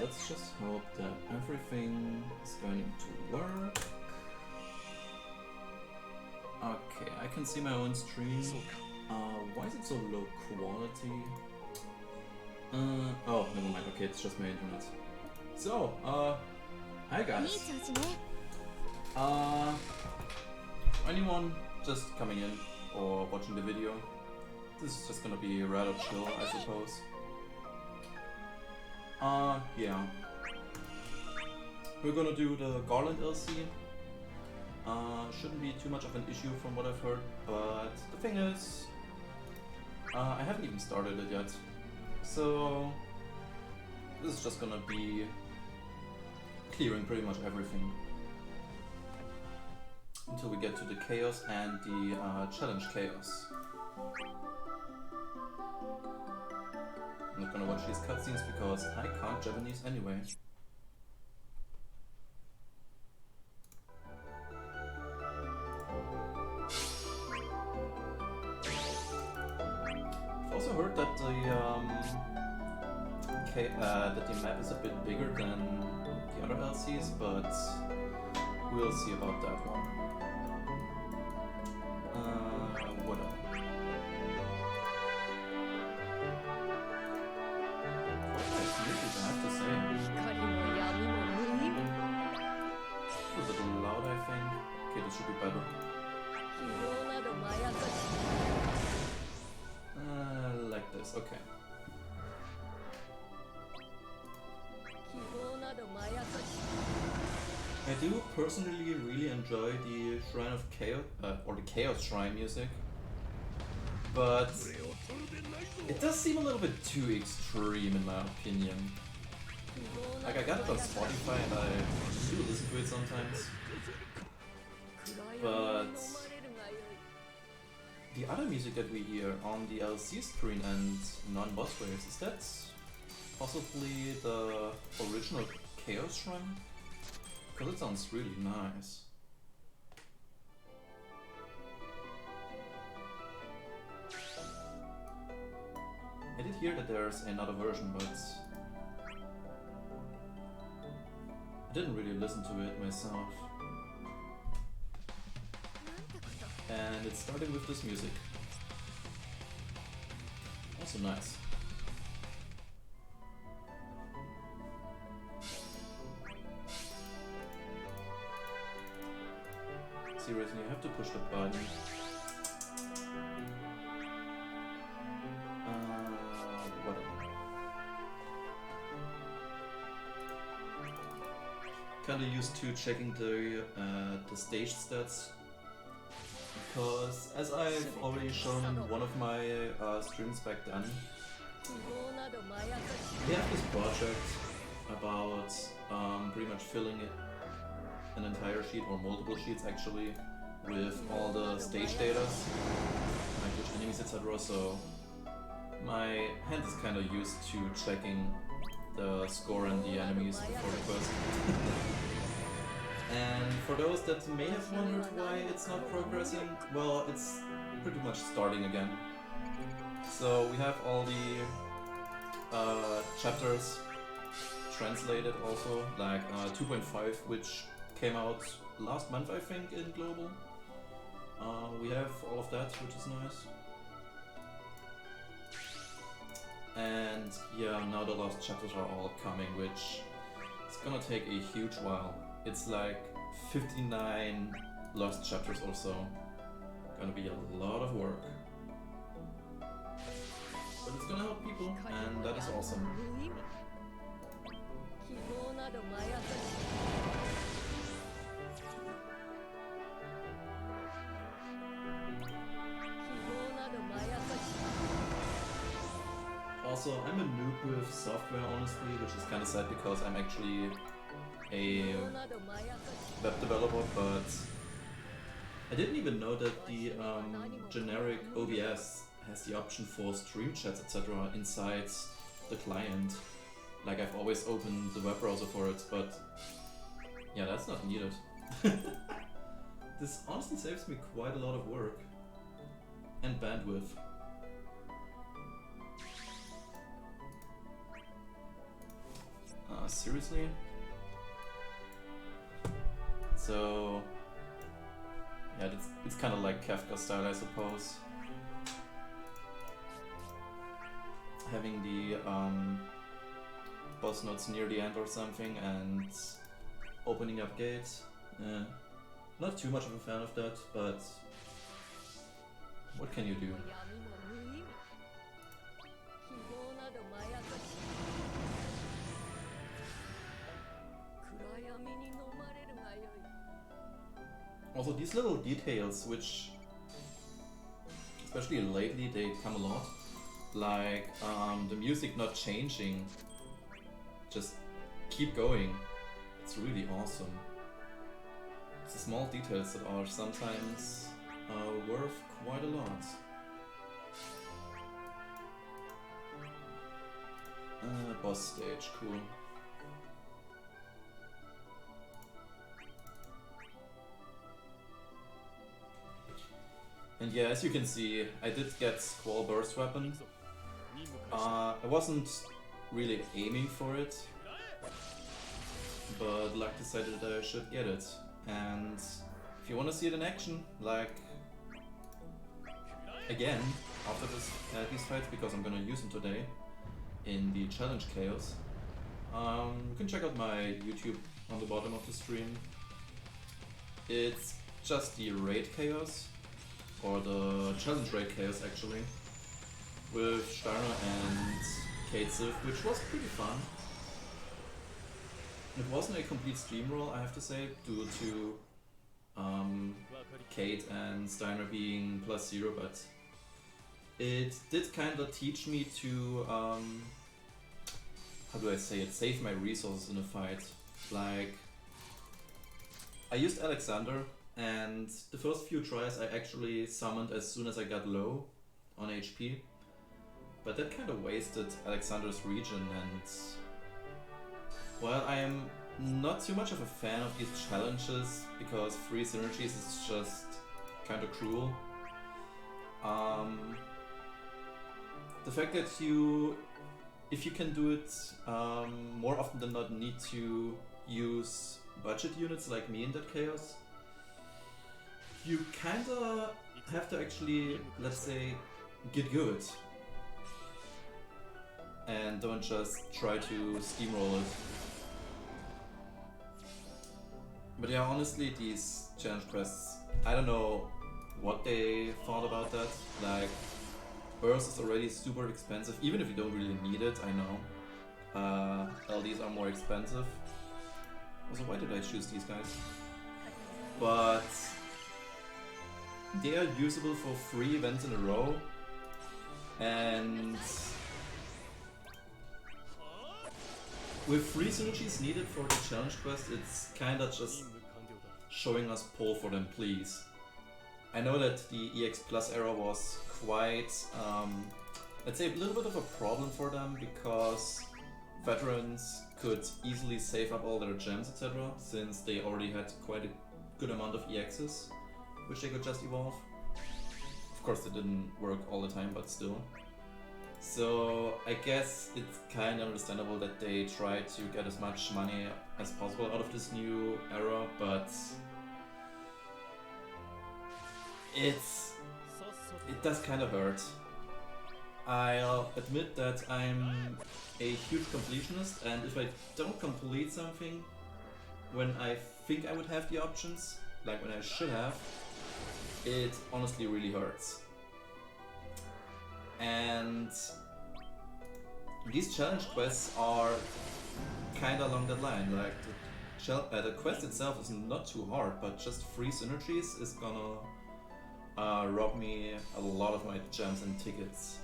let's just hope that everything is going to work. Okay, I can see my own stream. Why is it so low quality? Oh, never mind. Okay, it's just my internet. So, hi guys. Anyone just coming in or watching the video? This is just gonna be rather chill, I suppose. Yeah. We're gonna do the Garland LC. Shouldn't be too much of an issue from what I've heard, but the thing is, I haven't even started it yet. So, this is just gonna be clearing pretty much everything. Until we get to the chaos and the challenge chaos. I'm not gonna watch these cutscenes because I can't Japanese anyway. I've also heard that the map is a bit bigger than the other LCs, but we'll see about that one. What else? Quite nice music, I have to say. A little loud, I think. Okay, this should be better. Like this, okay. I do personally really enjoy the Shrine of Chaos, or the Chaos Shrine music, but it does seem a little bit too extreme in my opinion. Like, I got it on Spotify and I do listen to it sometimes, but the other music that we hear on the LC screen and non-boss waves, is that possibly the original Chaos Shrine? Because it sounds really nice. I did hear that there's another version, but I didn't really listen to it myself. And it started with this music. Also nice. Seriously, I have to push the button. What? Kinda used to checking the stage stats, because as I've already shown in one of my streams back then, we have this project about pretty much filling it an entire sheet, or multiple sheets actually, with all the stage data, like which enemies, etc. So my hand is kind of used to checking the score and the enemies before the quest. And for those that may have wondered why it's not progressing, well, it's pretty much starting again. So we have all the chapters translated also, like 2.5, which came out last month, I think, in global. We have all of that, which is nice. And yeah, now the last chapters are all coming, which is gonna take a huge while. It's like 59 lost chapters or so. Gonna be a lot of work. But it's gonna help people, and that is awesome. Also, I'm a noob with software, honestly, which is kind of sad because I'm actually a web developer, but I didn't even know that the generic OBS has the option for stream chats, etc. inside the client. Like, I've always opened the web browser for it, but yeah, that's not needed. This honestly saves me quite a lot of work and bandwidth. Seriously? So yeah, it's kind of like Kafka style, I suppose. Having the boss notes near the end or something and opening up gates. Not too much of a fan of that, but what can you do? Also, these little details, which, especially lately, they come a lot. Like, the music not changing, just keep going. It's really awesome. It's the small details that are sometimes worth quite a lot. Boss stage, cool. And yeah, as you can see, I did get Squall Burst Weapon. I wasn't really aiming for it, but luck decided that I should get it. And if you want to see it in action, like again, after these fights, because I'm gonna use them today in the challenge chaos, you can check out my YouTube on the bottom of the stream. It's just the raid chaos, or the challenge raid chaos actually, with Steiner and Kate Sif, which was pretty fun. It wasn't a complete steamroll, I have to say, due to Kate and Steiner being +0, but it did kind of teach me to, how do I say it, save my resources in a fight. Like, I used Alexander, and the first few tries I actually summoned as soon as I got low on HP. But that kind of wasted Alexander's regen, and while I am not too much of a fan of these challenges because free synergies is just kind of cruel, the fact that if you can do it more often than not, need to use budget units like me in that chaos, you kinda have to actually, let's say, get good and don't just try to steamroll it. But yeah, honestly, these challenge quests, I don't know what they thought about that. Like, Burst is already super expensive, even if you don't really need it, I know. LDs are more expensive. Also, why did I choose these guys? But they are usable for 3 events in a row, and with 3 synergies needed for the challenge quest, it's kinda just showing us pull for them, please. I know that the EX Plus era was quite, let's say, a little bit of a problem for them, because veterans could easily save up all their gems, etc., since they already had quite a good amount of EXs, which they could just evolve. Of course, it didn't work all the time, but still. So I guess it's kind of understandable that they try to get as much money as possible out of this new era, but it does kind of hurt. I'll admit that I'm a huge completionist, and if I don't complete something when I think I would have the options, like when I should have, it honestly really hurts. And these challenge quests are kinda along that line. Like, the quest itself is not too hard, but just 3 synergies is gonna rob me a lot of my gems and tickets.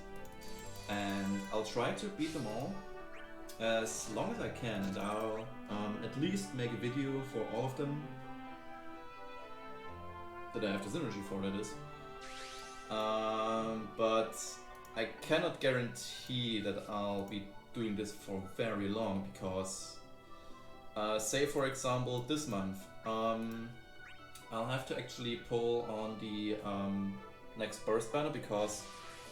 And I'll try to beat them all as long as I can, and I'll at least make a video for all of them that I have the synergy for, that is. But I cannot guarantee that I'll be doing this for very long, because say for example this month, I'll have to actually pull on the next burst banner, because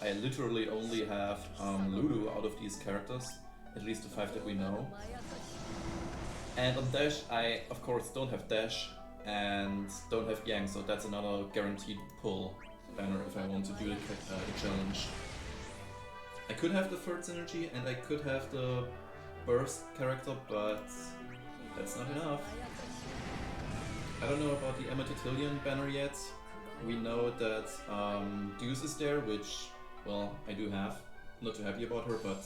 I literally only have Ludo out of these characters, at least the 5 that we know. And on dash, I of course don't have dash and don't have yang, so that's another guaranteed pull banner if I want to do the challenge. I could have the third synergy and I could have the burst character, but that's not enough. I don't know about the Emma-Titillion banner yet. We know that Deuce is there, which, well, I do have. Not too happy about her, but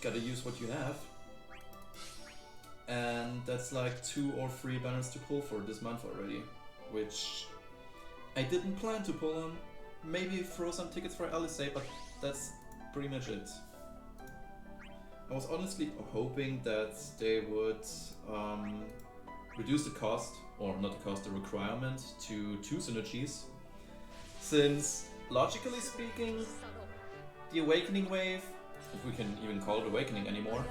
gotta use what you have. And that's like 2 or 3 banners to pull for this month already, which I didn't plan to pull on. Maybe throw some tickets for Alice, but that's pretty much it. I was honestly hoping that they would reduce the cost, or not the cost, the requirement to 2 synergies, since logically speaking, the Awakening wave, if we can even call it Awakening anymore,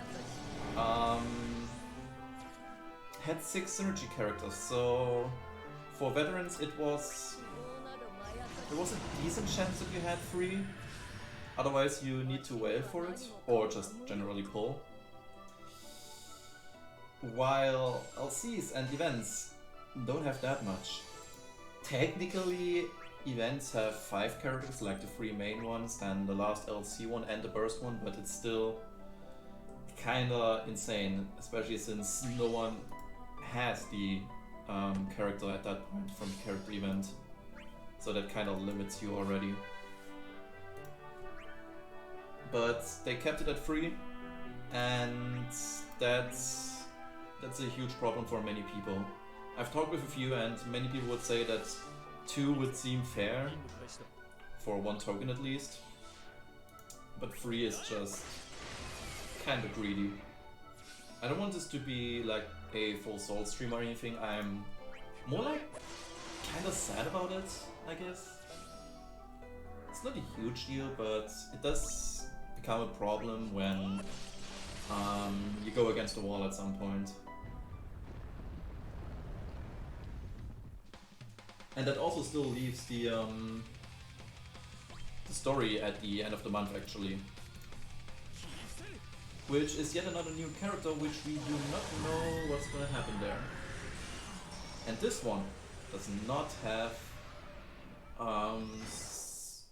had 6 synergy characters, so for veterans there was a decent chance that you had 3, otherwise you need to wait for it, or just generally pull. While LCs and events don't have that much. Technically, events have 5 characters, like the 3 main ones, and the last LC one and the burst one, but it's still kinda insane, especially since no one has the character at that point from the character event. So that kind of limits you already. But they kept it at 3, and that's a huge problem for many people. I've talked with a few, and many people would say that 2 would seem fair, for 1 token at least, but 3 is just kinda greedy. I don't want this to be like a full soul stream or anything, I'm more like kinda sad about it, I guess. It's not a huge deal, but it does become a problem when you go against the wall at some point. And that also still leaves the story at the end of the month actually. Which is yet another new character which we do not know what's gonna happen there. And this one does not have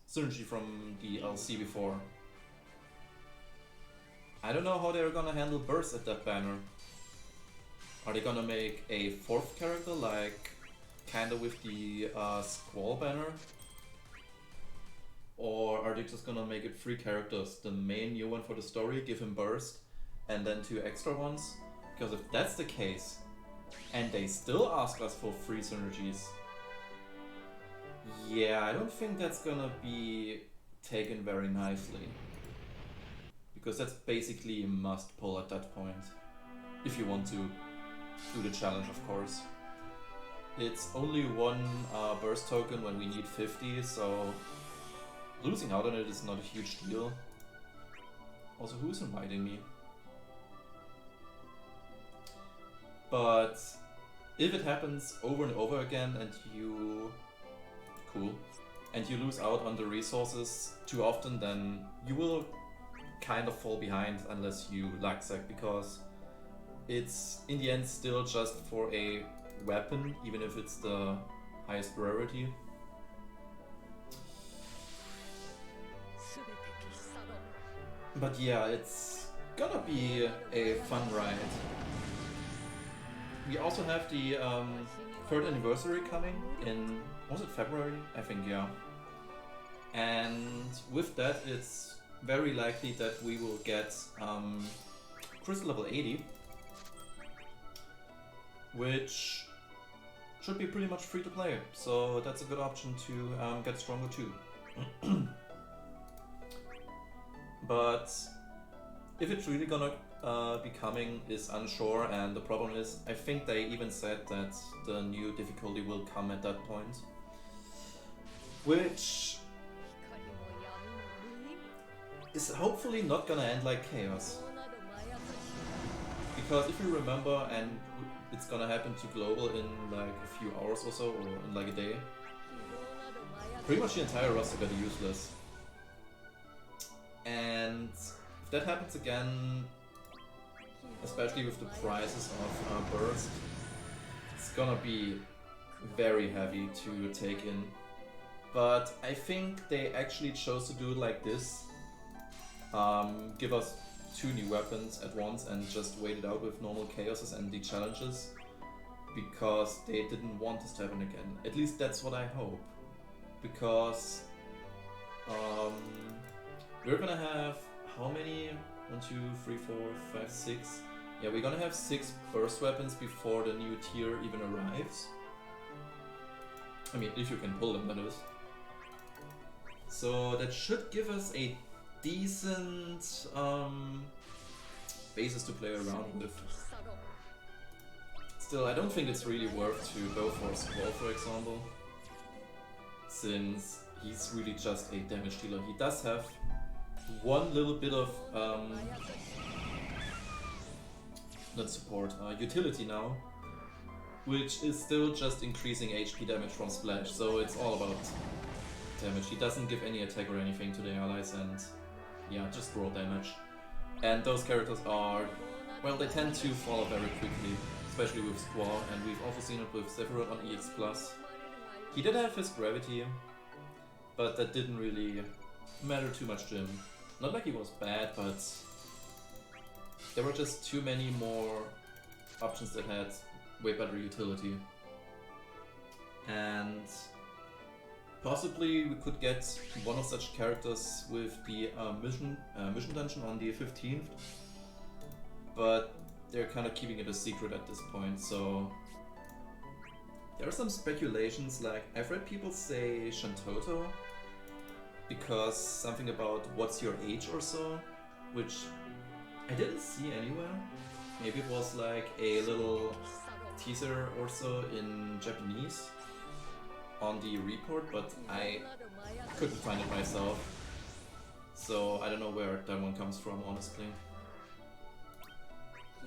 synergy from the LC before. I don't know how they're gonna handle burst at that banner. Are they gonna make a 4th character like kinda with the Squall banner? Or are they just gonna make it 3 characters, the main new one for the story, give him burst, and then 2 extra ones? Because if that's the case, and they still ask us for 3 synergies, yeah, I don't think that's gonna be taken very nicely. Because that's basically a must pull at that point, if you want to do the challenge, of course. It's only 1 burst token when we need 50, so losing out on it is not a huge deal. Also, who's inviting me? But if it happens over and over again and you... cool. And you lose out on the resources too often, then you will kind of fall behind unless you lag sack, because it's in the end still just for a weapon, even if it's the highest priority. But yeah, it's gonna be a fun ride. We also have the 3rd anniversary coming in, was it February? I think, yeah. And with that, it's very likely that we will get Crystal level 80, which should be pretty much free to play, so that's a good option to get stronger too. But if it's really gonna be coming is unsure, and the problem is, I think they even said that the new difficulty will come at that point, which is hopefully not gonna end like Chaos. Because if you remember, and it's gonna happen to Global in like a few hours or so, or in like a day, pretty much the entire roster got useless. And if that happens again, especially with the prices of burst, it's gonna be very heavy to take in. But I think they actually chose to do it like this. Give us 2 new weapons at once and just wait it out with normal chaoses and the challenges. Because they didn't want this to happen again. At least that's what I hope. Because we're gonna have how many? 1, 2, 3, 4, 5, 6. Yeah, we're gonna have 6 burst weapons before the new tier even arrives. I mean, if you can pull them, that is. So that should give us a decent basis to play around with. Still, I don't think it's really worth to go for Squall, for example, since he's really just a damage dealer. He does have one little bit of not support, utility now, which is still just increasing HP damage from splash, so it's all about damage. He doesn't give any attack or anything to the allies, and yeah, just raw damage. And those characters are, well, they tend to fall very quickly, especially with Squall, and we've also seen it with Sephiroth on EX+. He did have his gravity, but that didn't really matter too much to him. Not like he was bad, but there were just too many more options that had way better utility. And possibly we could get one of such characters with the mission dungeon on the 15th, but they're kind of keeping it a secret at this point, so there are some speculations, like I've read people say Shantoto, because something about what's your age or so, which I didn't see anywhere. Maybe it was like a little teaser or so in Japanese on the report, but I couldn't find it myself, so I don't know where that one comes from, honestly.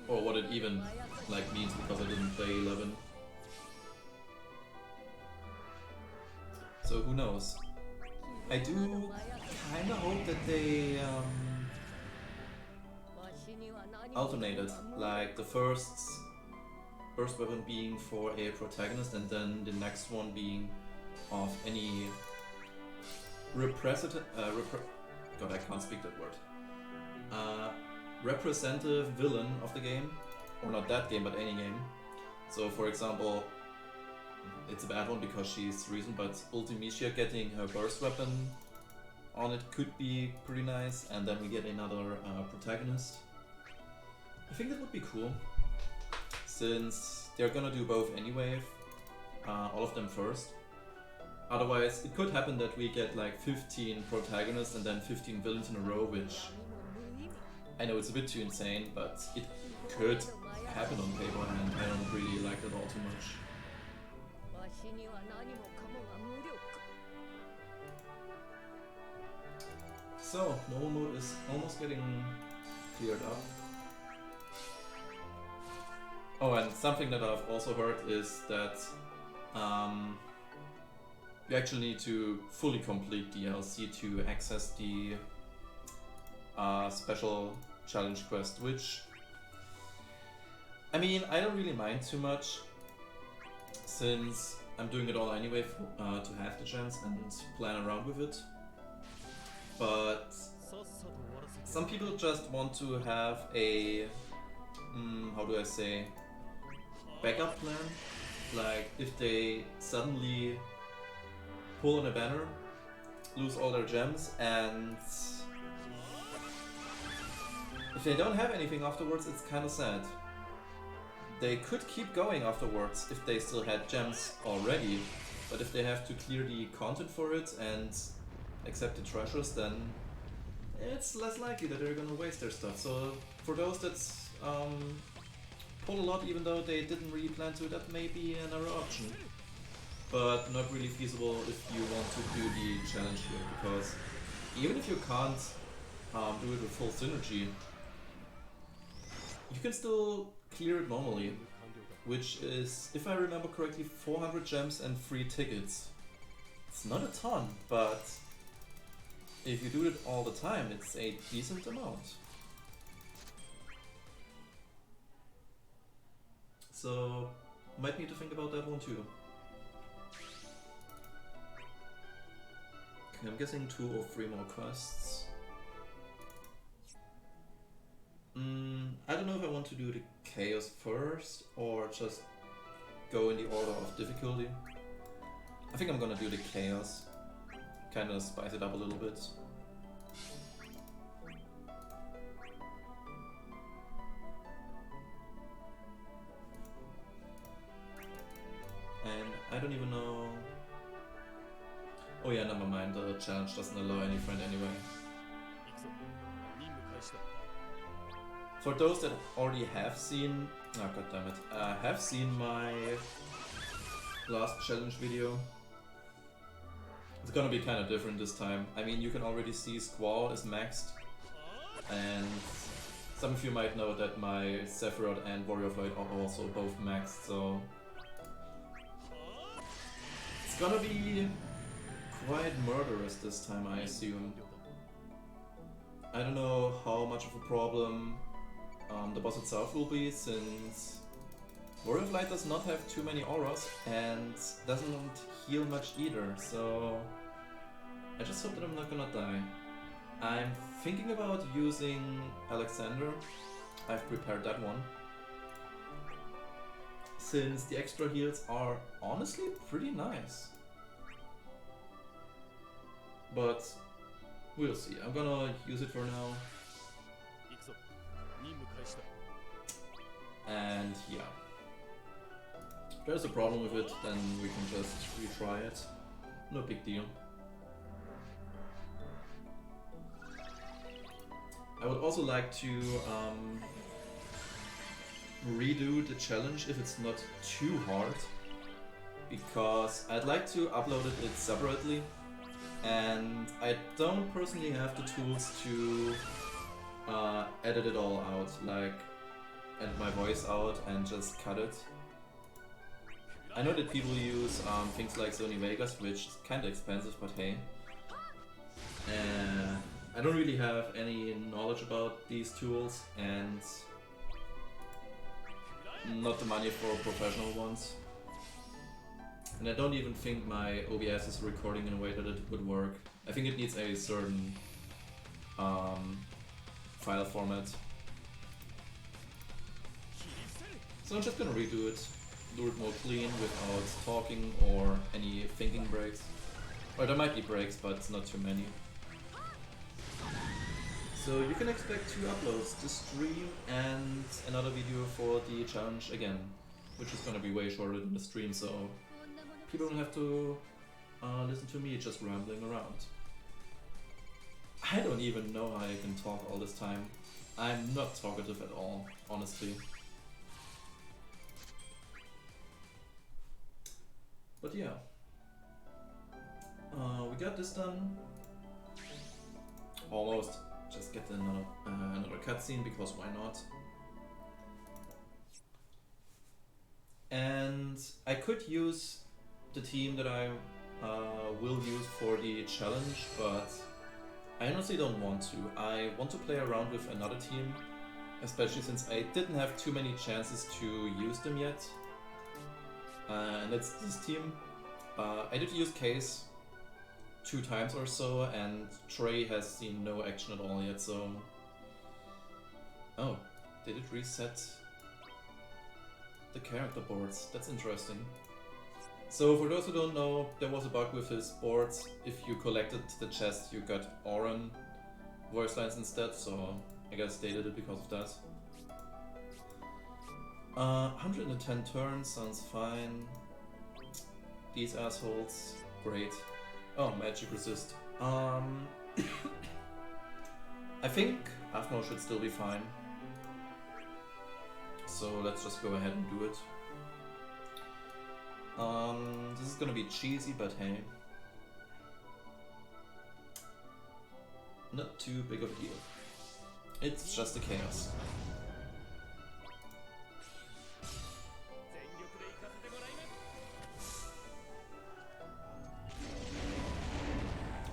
Or what it even like means, because I didn't play 11. So who knows? I do kinda hope that they alternated, like the first burst weapon being for a protagonist and then the next one being of any God, I can't speak that word. Representative villain of the game, or not that game, but any game. So, for example, it's a bad one because she's recent, but Ultimecia getting her burst weapon on it could be pretty nice, and then we get another protagonist. I think that would be cool, since they're gonna do both anyway, all of them first. Otherwise, it could happen that we get like 15 protagonists and then 15 villains in a row, which I know it's a bit too insane, but it could happen on paper, and I don't really like that all too much. So, normal mode is almost getting cleared up. Oh, and something that I've also heard is that you actually need to fully complete the DLC to access the special challenge quest, which, I mean, I don't really mind too much, since I'm doing it all anyway to have the chance and plan around with it. But some people just want to have a, how do I say, backup plan. Like if they suddenly pull on a banner, lose all their gems, and if they don't have anything afterwards, it's kind of sad. They could keep going afterwards if they still had gems already, but if they have to clear the content for it and accept the treasures, then it's less likely that they're gonna waste their stuff. So for those that pull a lot even though they didn't really plan to, that may be another option. But not really feasible if you want to do the challenge here, because even if you can't do it with full synergy, you can still clear it normally, which is, if I remember correctly, 400 gems and 3 tickets. It's not a ton, but if you do it all the time, it's a decent amount. so might need to think about that one too. Okay, I'm guessing 2 or 3 more quests. I don't know if I want to do the chaos first or just go in the order of difficulty. I think I'm gonna do the chaos. Kinda spice it up a little bit. And I don't even know... Oh yeah, never mind, the challenge doesn't allow any friend anyway. For those that already have seen... Oh goddammit. Have seen my last challenge video. It's gonna be kinda different this time. I mean, you can already see Squall is maxed. And some of you might know that my Sephiroth and Warrior of Light are also both maxed, so... It's gonna be quite murderous this time, I assume. I don't know how much of a problem the boss itself will be, since Warrior of Light does not have too many auras and doesn't heal much either, so I just hope that I'm not gonna die. I'm thinking about using Alexander. I've prepared that one, since the extra heals are honestly pretty nice. But we'll see. I'm gonna use it for now. And yeah. If there's a problem with it, then we can just retry it. No big deal. I would also like to redo the challenge if it's not too hard, because I'd like to upload it separately, and I don't personally have the tools to edit it all out, like edit my voice out and just cut it. I know that people use things like Sony Vegas, which is kinda expensive, but hey. I don't really have any knowledge about these tools and not the money for professional ones. And I don't even think my OBS is recording in a way that it would work. I think it needs a certain file format. So I'm just gonna redo it, do it more clean without talking or any thinking breaks. Or there might be breaks, but not too many. So you can expect 2 uploads, this stream and another video for the challenge again, which is gonna be way shorter than the stream, so people don't have to listen to me just rambling around. I don't even know how I can talk all this time. I'm not talkative at all, honestly. But yeah. We got this done. Almost. Just get another cutscene, because why not? And I could use the team that I will use for the challenge, but I honestly don't want to. I want to play around with another team, especially since I didn't have too many chances to use them yet. And it's this team. I did use Case 2 times or so, and Trey has seen no action at all yet, so... Oh, did it reset the character boards? That's interesting. So for those who don't know, there was a bug with his boards. If you collected the chest, you got Auron voice lines instead, so I guess they did it because of that. 110 turns, sounds fine. These assholes, great. Oh, magic resist. I think Afno should still be fine. So let's just go ahead and do it. This is gonna be cheesy, but hey. Not too big of a deal. It's just a chaos.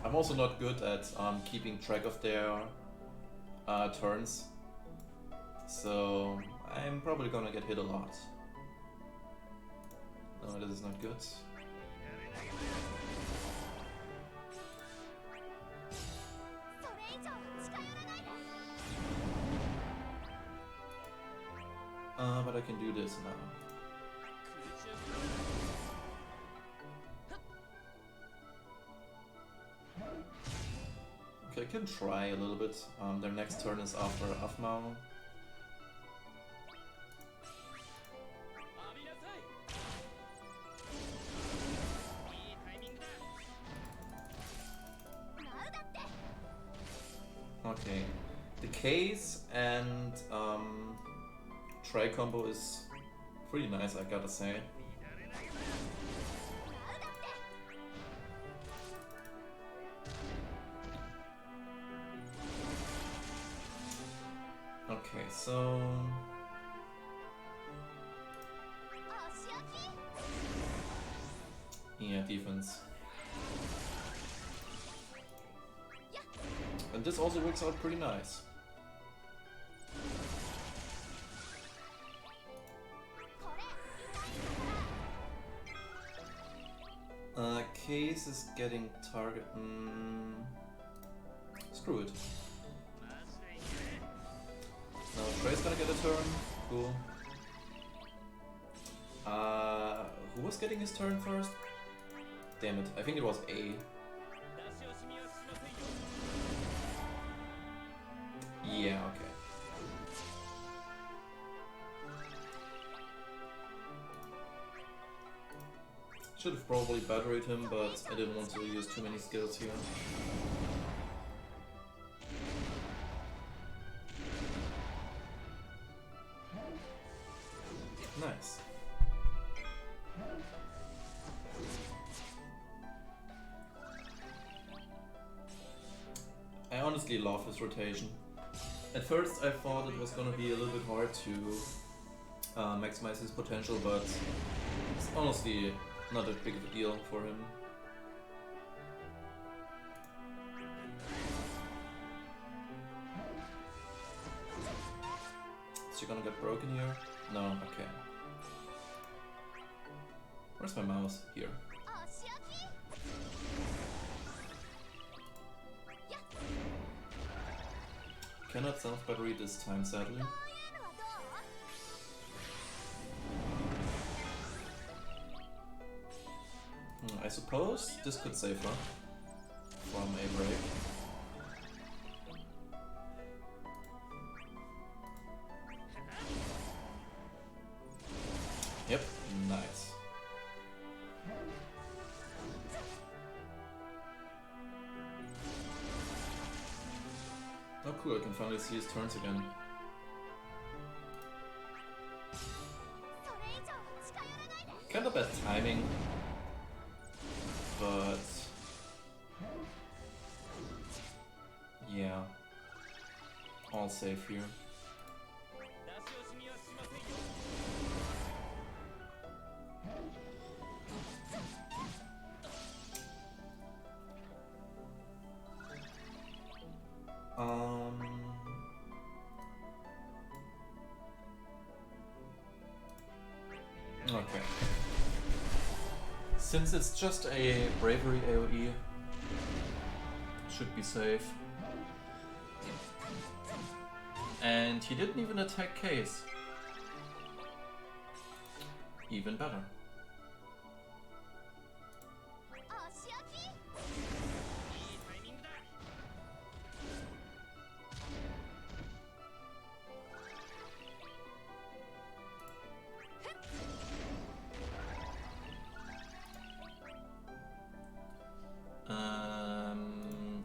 I'm also not good at keeping track of their turns, so I'm probably gonna get hit a lot. No, this is not good. But I can do this now. Okay, I can try a little bit. Their next turn is after Afmao. Okay, the case and try combo is pretty nice, I gotta say. Okay, so yeah, defense. And this also works out pretty nice. Case is getting target. Screw it. Now Trey's gonna get a turn. Cool. Who was getting his turn first? Damn it, I think it was A. Yeah, okay. Should have probably batteried him, but I didn't want to use too many skills here. Nice. I honestly love his rotation. At first I thought it was gonna be a little bit hard to maximize his potential, but it's honestly not that big of a deal for him. Is she gonna get broken here? No, okay. Where's my mouse? Here. Cannot self-battery this time, sadly. I suppose this could save her from a break. Yep, nice. Oh cool, I can finally see his turns again. Kinda bad timing, but yeah, all safe here. Okay. Since it's just a bravery AoE, should be safe. And he didn't even attack Case. Even better.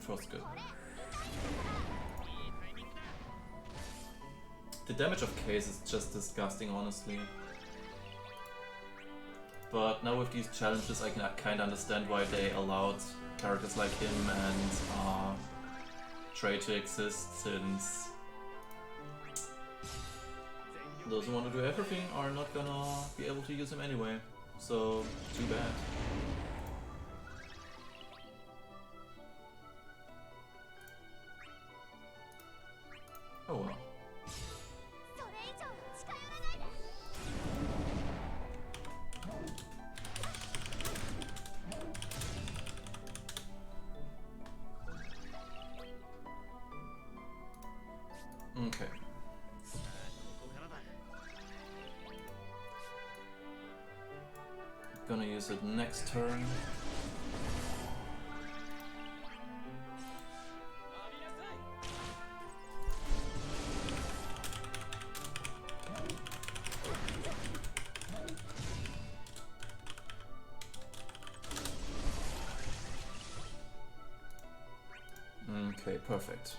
First good. The damage of Case is just disgusting, honestly. But now with these challenges, I can kind of understand why they allowed characters like him and Trey to exist, since those who want to do everything are not gonna be able to use him anyway. So, too bad. Oh well. use it next turn. Okay, perfect.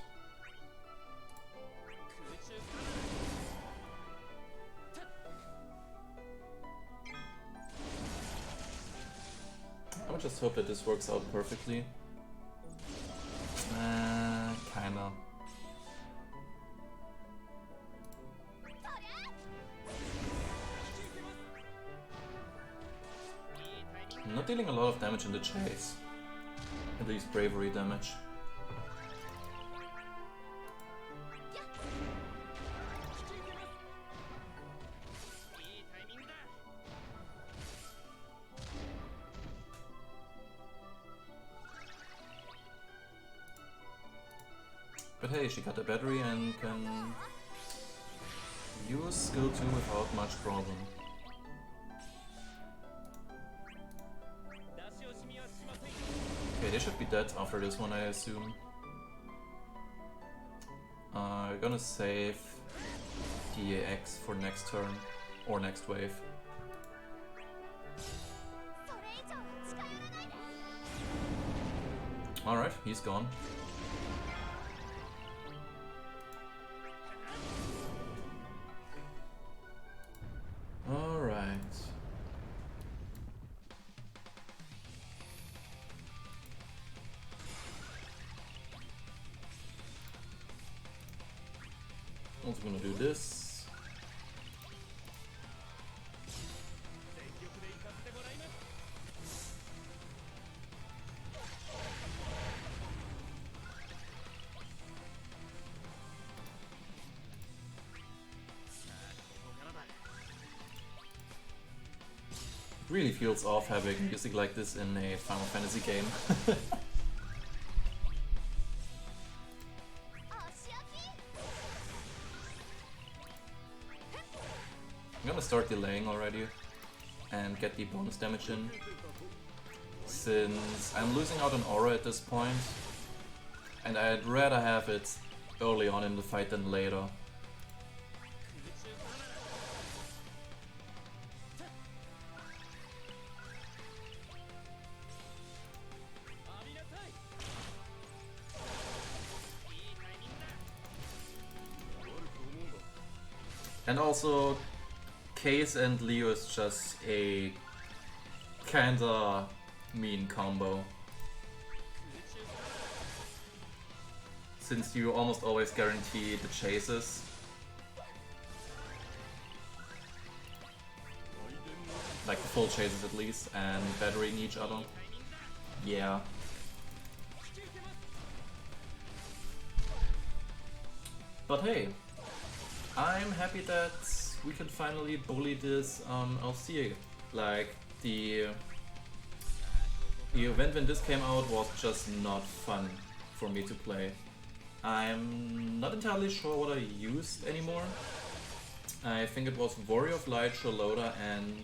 I would just hope that this works out perfectly. Kinda. I'm not dealing a lot of damage in the chase. At least bravery damage. But hey, she got a battery and can use skill 2 without much problem. Okay, they should be dead after this one, I assume. We're gonna save DAX for next turn, or next wave. Alright, he's gone. Alright. Also gonna do this. Really feels off having music like this in a Final Fantasy game. I'm gonna start delaying already and get the bonus damage in, since I'm losing out on aura at this point, and I'd rather have it early on in the fight than later. And also, Case and Leo is just a kinda mean combo, since you almost always guarantee the chases. Like the full chases at least, and battering each other. Yeah. But hey, I'm happy that we can finally bully this LC. Like, the event when this came out was just not fun for me to play. I'm not entirely sure what I used anymore. I think it was Warrior of Light, Charlotta, and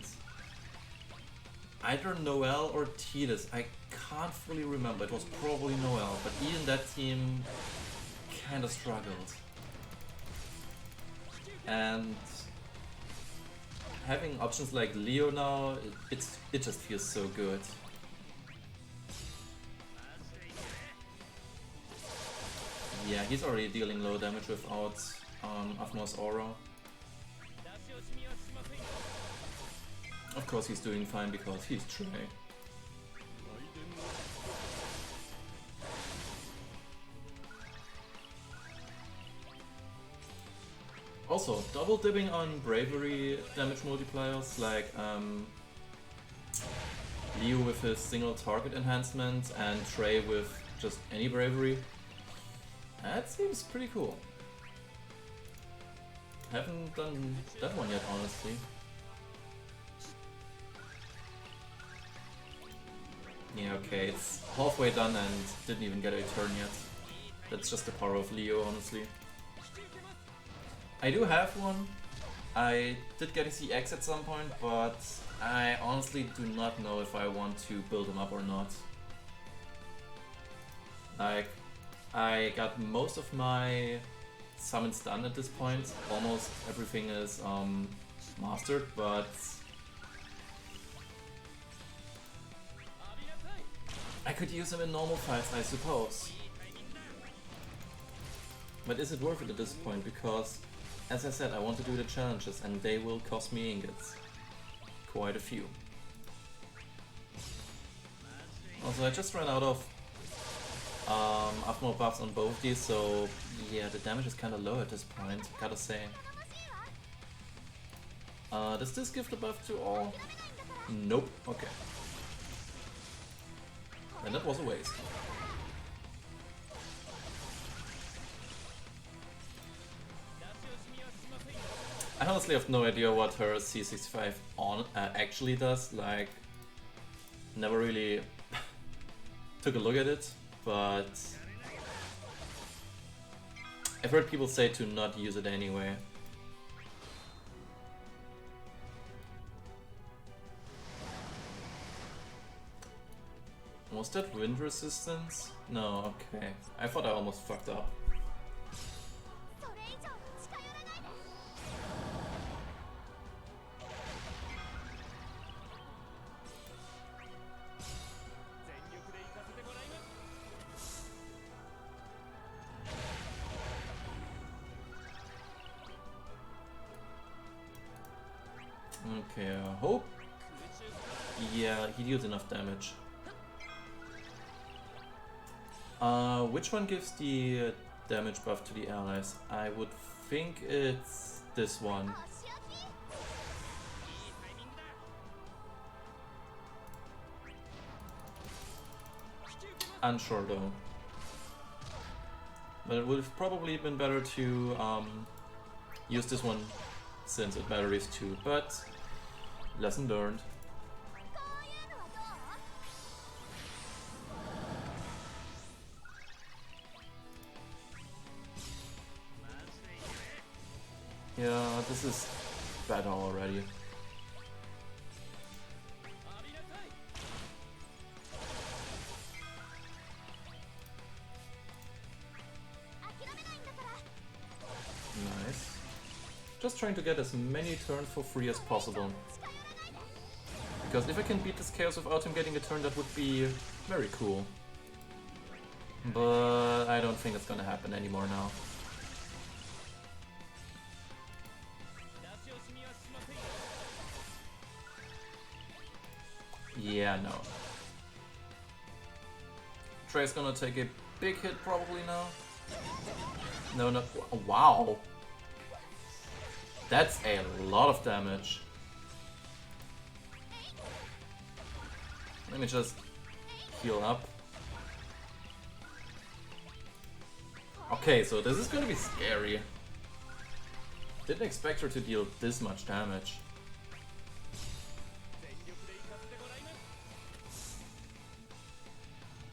either Noelle or Tidus. I can't fully remember. It was probably Noelle, but even that team kinda struggled. And having options like Leo now, it just feels so good. Yeah, he's already dealing low damage without Afma's aura. Of course he's doing fine because he's Trey. Also, double dipping on bravery damage multipliers, like Leo with his single target enhancement and Trey with just any bravery. That seems pretty cool. Haven't done that one yet, honestly. Yeah, okay, it's halfway done and didn't even get a turn yet. That's just the power of Leo, honestly. I do have one. I did get a CX at some point, but I honestly do not know if I want to build him up or not. Like, I got most of my summons done at this point. Almost everything is mastered, but I could use him in normal fights, I suppose. But is it worth it at this point? Because, as I said, I want to do the challenges and they will cost me ingots. Quite a few. Also, I just ran out of more buffs on both these, so yeah, the damage is kind of low at this point, gotta say. Does this give the buff to all? Nope, okay. And that was a waste. I honestly have no idea what her C65 on actually does, like, never really took a look at it, but I've heard people say to not use it anyway. Was that wind resistance? No, okay. I thought I almost fucked up. Okay, I hope. Yeah, he deals enough damage. Which one gives the damage buff to the allies? I would think it's this one. Unsure though. But it would have probably been better to use this one since it batteries too, but lesson learned. Yeah, this is better already. Nice. Just trying to get as many turns for free as possible. Because if I can beat this chaos without him getting a turn, that would be very cool. But I don't think it's gonna happen anymore now. Yeah, no. Trey's gonna take a big hit probably now. No, no. Wow. That's a lot of damage. Let me just heal up. Okay, so this is gonna be scary. Didn't expect her to deal this much damage.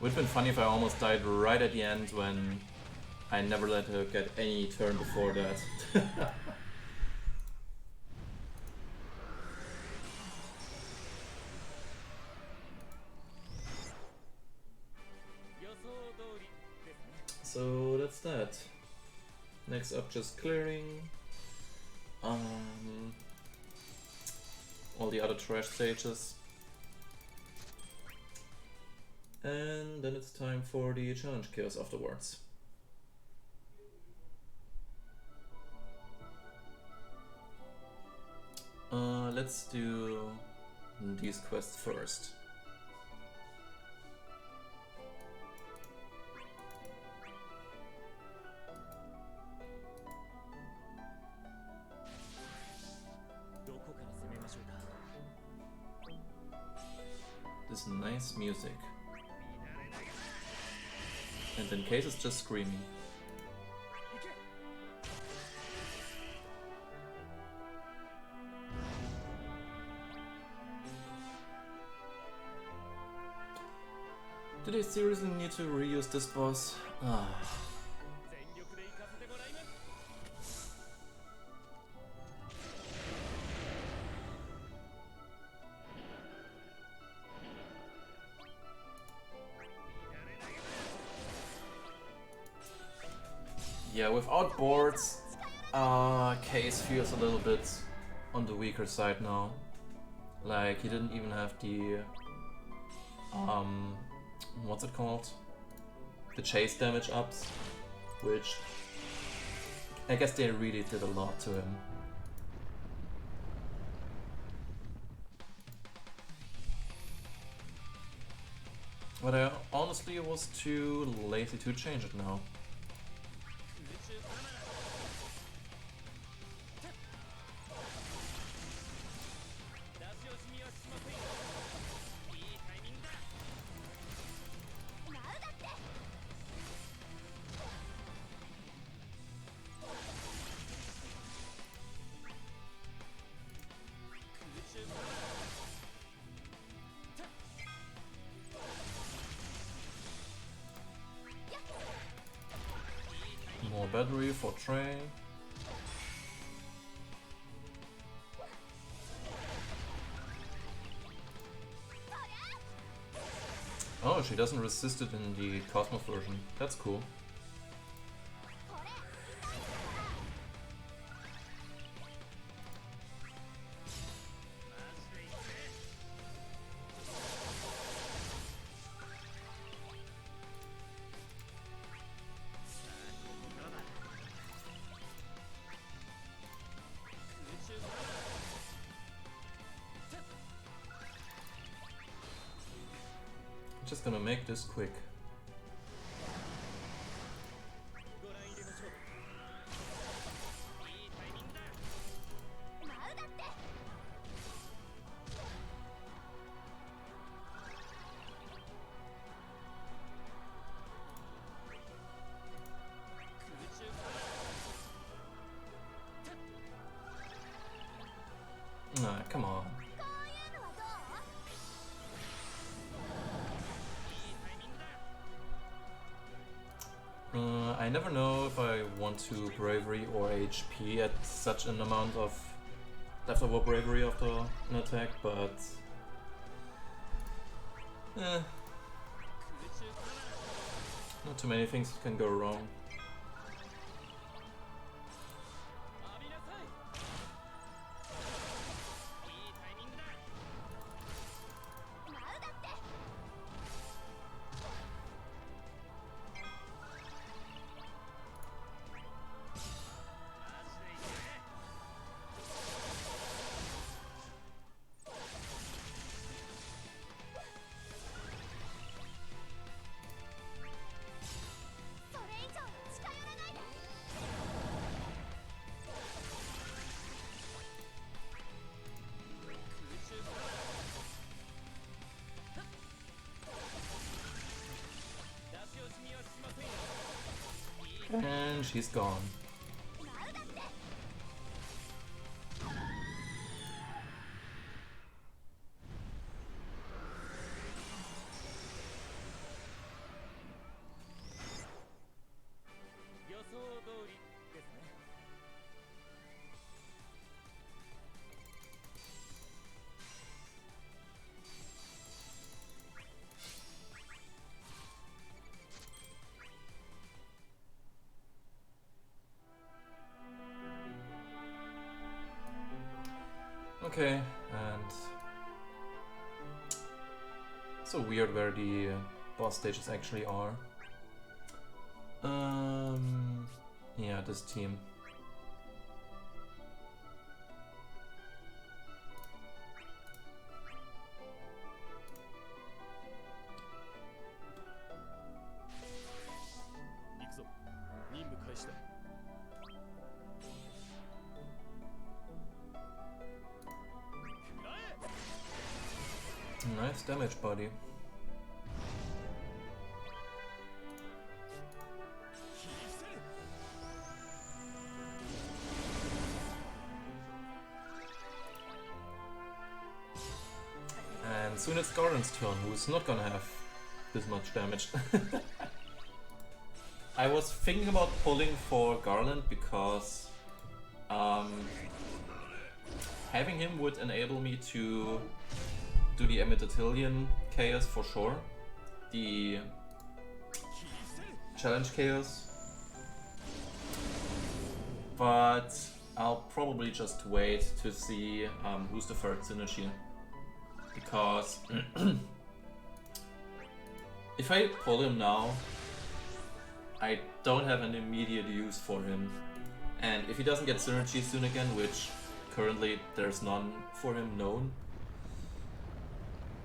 Would have been funny if I almost died right at the end when I never let her get any turn before that. So that's that. Next up, just clearing all the other trash stages. And then it's time for the challenge chaos afterwards. Let's do these quests first. This nice music. And then Case is just screaming. Do they seriously need to reuse this boss? Ah. Yeah, without boards, Case feels a little bit on the weaker side now. Like, he didn't even have the, what's it called? The chase damage ups, which I guess they really did a lot to him. But I honestly was too lazy to change it now. More battery for Trey. Oh, she doesn't resist it in the Cosmos version. That's cool. Just gonna make this quick. Nah, come on. I never know if I want to bravery or HP at such an amount of leftover bravery after an attack, but not too many things can go wrong. And she's gone. Okay, and it's so weird where the boss stages actually are. Yeah, this team. Nice damage, buddy. And soon it's Garland's turn, who's not gonna have this much damage. I was thinking about pulling for Garland because having him would enable me to do the Amitatilian chaos for sure. The challenge chaos. but I'll probably just wait to see who's the third synergy, because if I pull him now, I don't have an immediate use for him, and if he doesn't get synergy soon again, which currently there's none for him known,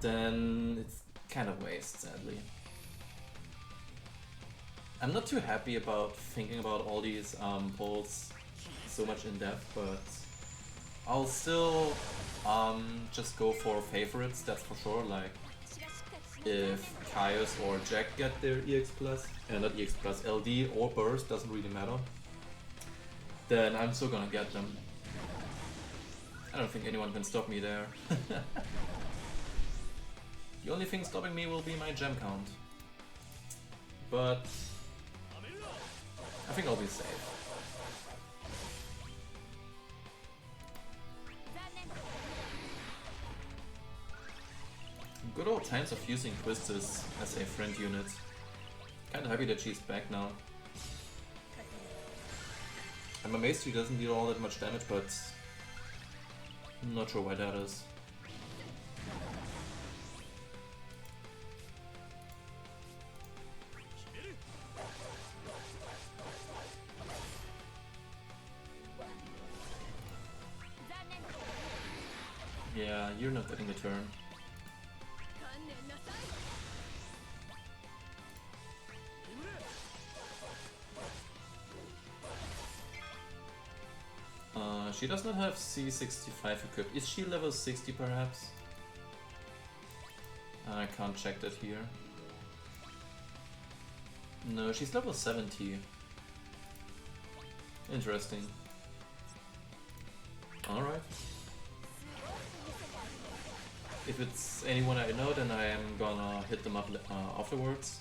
then it's kind of waste, sadly. I'm not too happy about thinking about all these pulls so much in depth, but I'll still just go for favorites, that's for sure. Like if Caius or Jack get their EX plus, not EX plus, LD or burst, doesn't really matter, then I'm still gonna get them. I don't think anyone can stop me there. The only thing stopping me will be my gem count, but I think I'll be safe. Good old times of using Quistis as a friend unit. Kinda happy that she's back now. I'm amazed she doesn't deal all that much damage, but I'm not sure why that is. Yeah, you're not getting the turn. She does not have C65 equipped. Is she level 60 perhaps? I can't check that here. No, she's level 70. Interesting. Alright. If it's anyone I know, then I am gonna hit them up afterwards.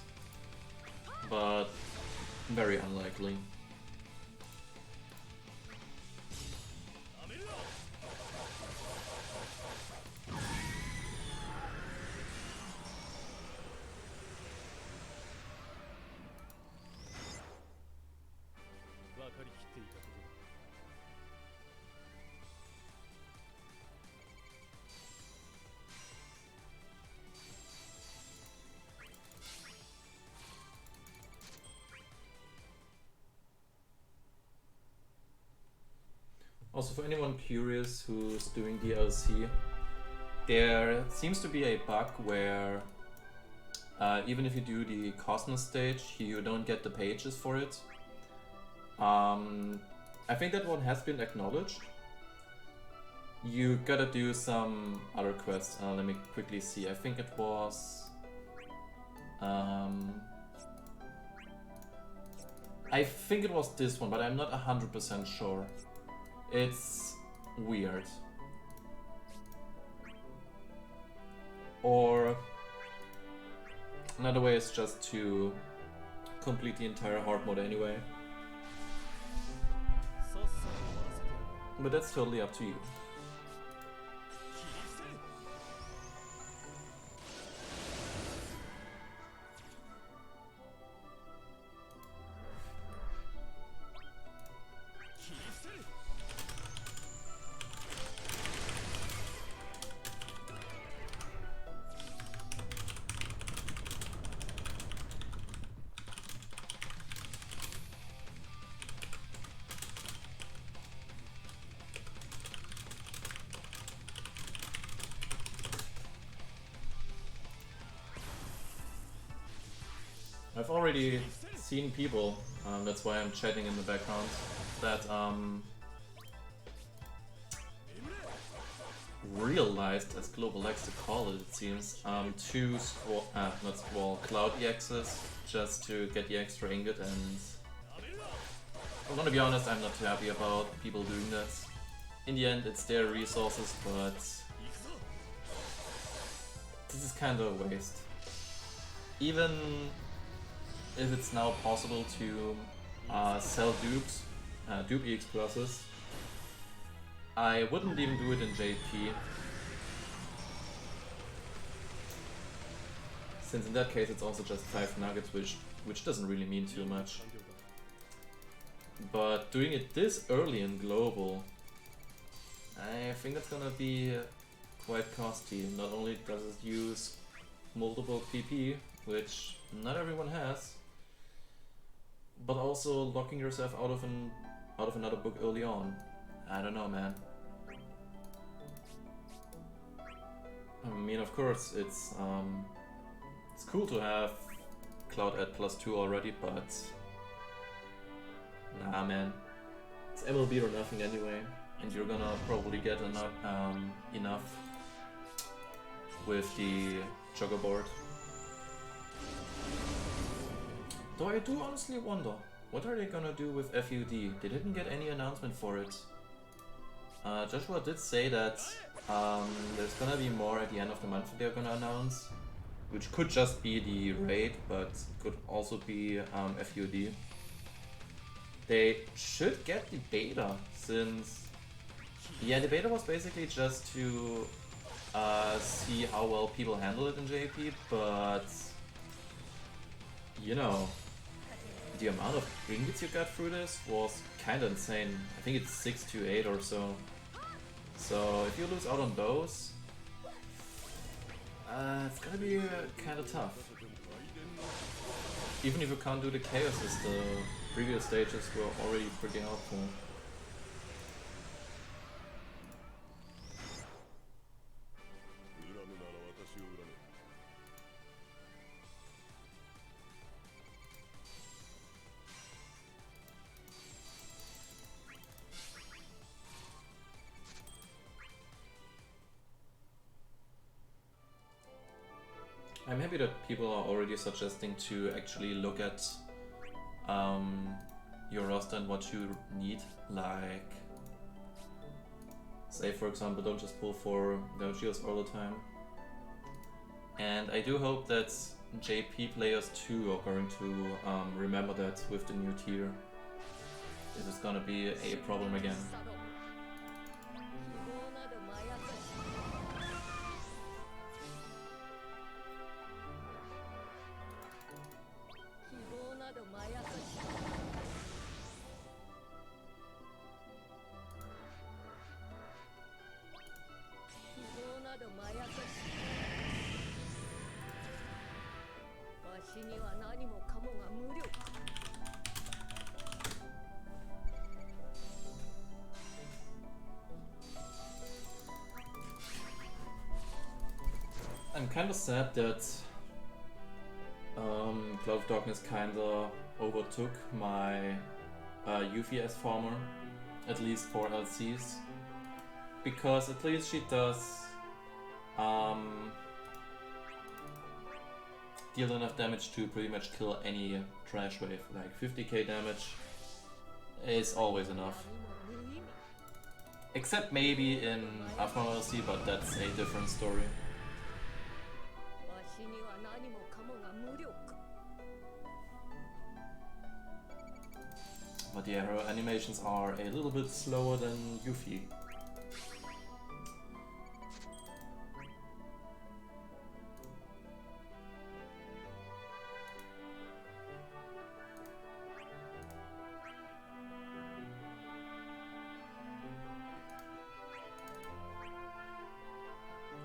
But very unlikely. Also, for anyone curious who's doing DLC, there seems to be a bug where even if you do the Cosmos stage, you don't get the pages for it. I think that one has been acknowledged. You gotta do some other quests. Let me quickly see. I think it was... I think it was this one, but I'm not 100% sure. It's weird. Or another way is just to complete the entire hard mode anyway. But that's totally up to you. I've already seen people, that's why I'm chatting in the background, that realized, as Global likes to call it seems, two Cloud EXs just to get the extra ingot, and I'm gonna be honest, I'm not too happy about people doing that. In the end, it's their resources, but this is kind of a waste. Even if it's now possible to sell dupes, dupe EX pluses, I wouldn't even do it in JP, since in that case it's also just 5 nuggets, which doesn't really mean too much. But doing it this early in global, I think it's gonna be quite costly. Not only does it use multiple PP, which not everyone has, but also locking yourself out of another book early on. I don't know, man. I mean, of course, it's cool to have Cloud at +2 already, but nah, man. It's MLB or nothing anyway, and you're gonna probably get enough with the jogger board. Though I do honestly wonder, what are they gonna do with FUD? They didn't get any announcement for it. Joshua did say that there's gonna be more at the end of the month that they're gonna announce, which could just be the raid, but could also be FUD. They should get the beta, since yeah, the beta was basically just to see how well people handle it in JP, but you know, the amount of ingots you got through this was kinda insane. I think it's 6 to 8 or so. So if you lose out on those, it's gonna be kinda tough. Even if you can't do the chaoses, the previous stages were already pretty helpful. I'm happy that people are already suggesting to actually look at your roster and what you need, like say for example, don't just pull for Geos all the time. And I do hope that JP players too are going to remember that with the new tier. This is gonna be a problem again. I'm kinda sad that Cloud of Darkness kinda overtook my Yuffie as farmer, at least for LCs, because at least she does deal enough damage to pretty much kill any trash wave. Like 50k damage is always enough. Except maybe in Afghan LC, but that's a different story. But yeah, her animations are a little bit slower than Yuffie.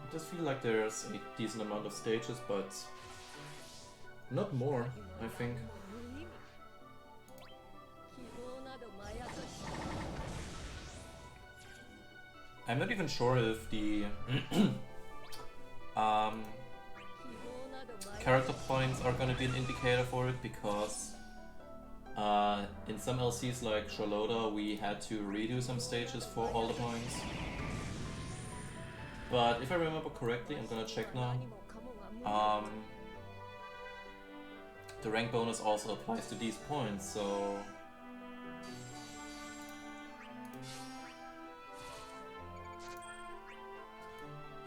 It does feel like there's a decent amount of stages, but not more, I think. I'm not even sure if the character points are gonna be an indicator for it, because in some LCs like Charlotta we had to redo some stages for all the points. But if I remember correctly, I'm gonna check now, the rank bonus also applies to these points, so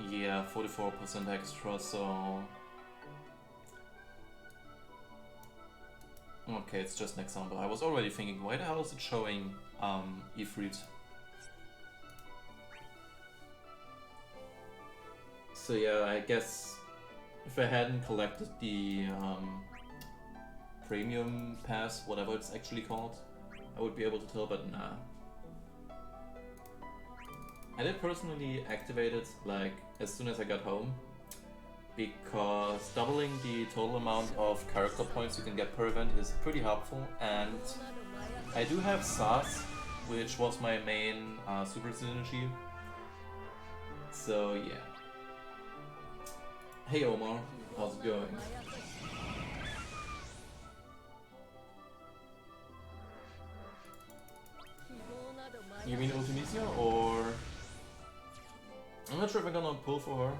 yeah, 44% extra, so okay, it's just an example. I was already thinking, why the hell is it showing Ifrit? So yeah, I guess if I hadn't collected the premium pass, whatever it's actually called, I would be able to tell, but nah. I did personally activate it like as soon as I got home, because doubling the total amount of character points you can get per event is pretty helpful, and I do have SAS, which was my main super synergy. So yeah. Hey Omar, how's it going? You mean Ultimisia, or... I'm not sure if I'm gonna pull for her.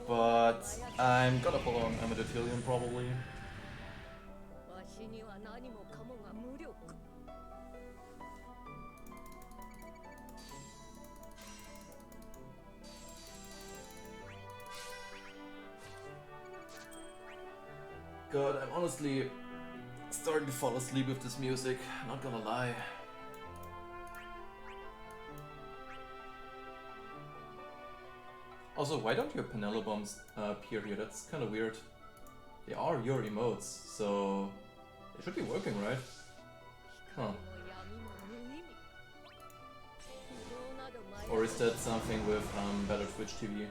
But I'm gonna pull on Amethylium probably. God, I'm honestly starting to fall asleep with this music, not gonna lie. Also, why don't your Penelo bombs appear here? That's kind of weird. They are your emotes, so they should be working, right? Huh. Or is that something with better Twitch TV?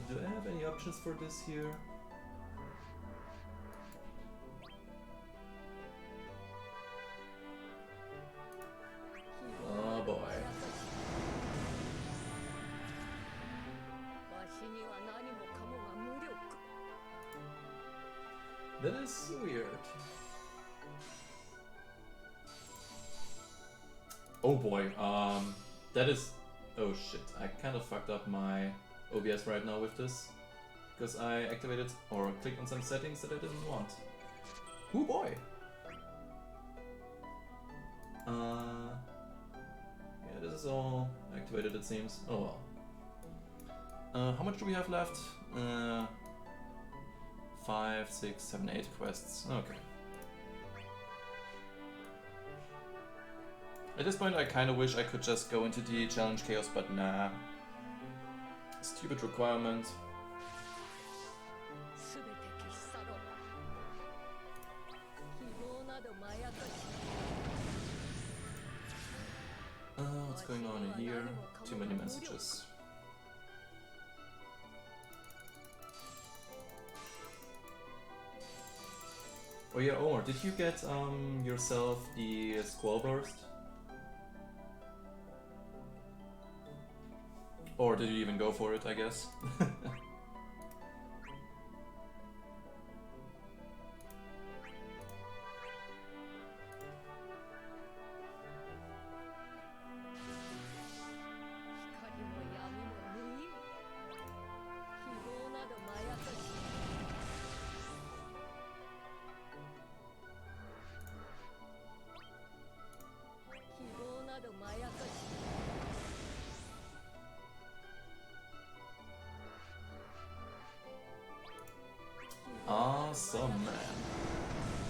Do I have any options for this here? Oh boy. That is weird. Oh boy, that is... Oh shit, I kind of fucked up my OBS right now with this, because I activated or clicked on some settings that I didn't want. Oh boy! Yeah, this is all activated it seems. Oh well. How much do we have left? 5, 6, 7, 8 quests. Okay. At this point I kinda wish I could just go into the challenge chaos, but nah. Stupid requirement. What's going on in here? Too many messages. Oh yeah, Omar, did you get yourself the Squall Burst? Or did you even go for it, I guess? Awesome, man.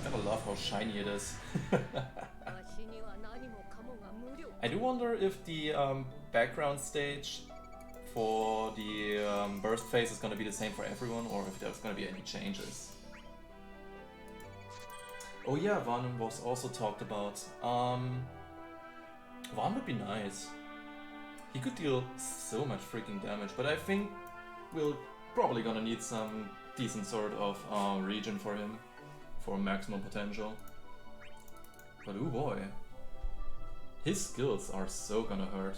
Gotta love how shiny it is. I do wonder if the background stage for the burst phase is gonna be the same for everyone, or if there's gonna be any changes. Oh yeah, Van was also talked about. Van would be nice. He could deal so much freaking damage, but I think we're probably gonna need some decent sort of region for him for maximum potential. But oh boy, his skills are so gonna hurt.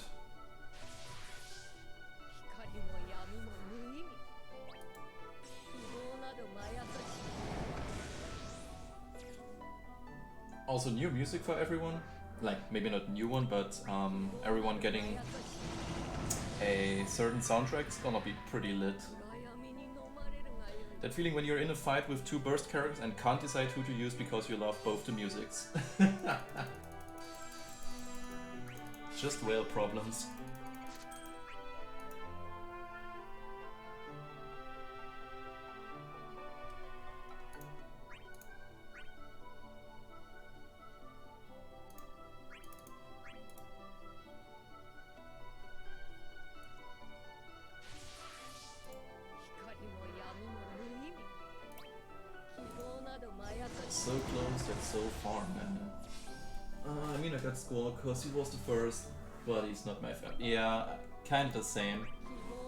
Also new music for everyone, like maybe not new one, but everyone getting a certain soundtrack is gonna be pretty lit. That feeling when you're in a fight with two burst characters and can't decide who to use because you love both the musics. Just whale problems. so far, man. I mean, I got Squall because he was the first, but he's not my favorite. Yeah, kind of the same.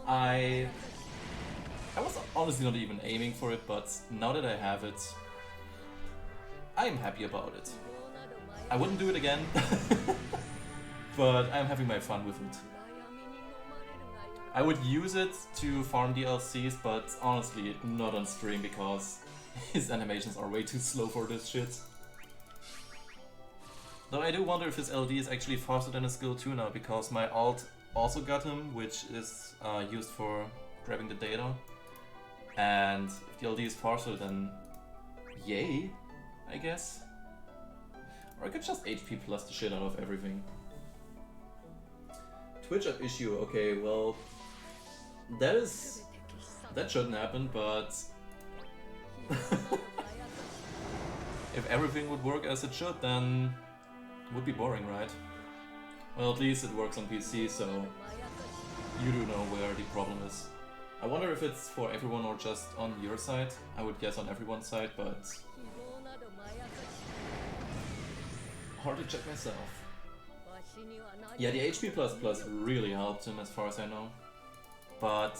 I was honestly not even aiming for it, but now that I have it, I'm happy about it. I wouldn't do it again, but I'm having my fun with it. I would use it to farm DLCs, but honestly not on stream because his animations are way too slow for this shit. Though I do wonder if his LD is actually faster than his skill 2 now, because my alt also got him, which is used for grabbing the data. And if the LD is faster, then yay, I guess. Or I could just HP plus the shit out of everything. Twitch up issue, okay, well, that shouldn't happen, but if everything would work as it should, then it would be boring, right? Well, at least it works on PC, so you do know where the problem is. I wonder if it's for everyone or just on your side. I would guess on everyone's side, but hard to check myself. Yeah, the HP++ really helped him as far as I know. But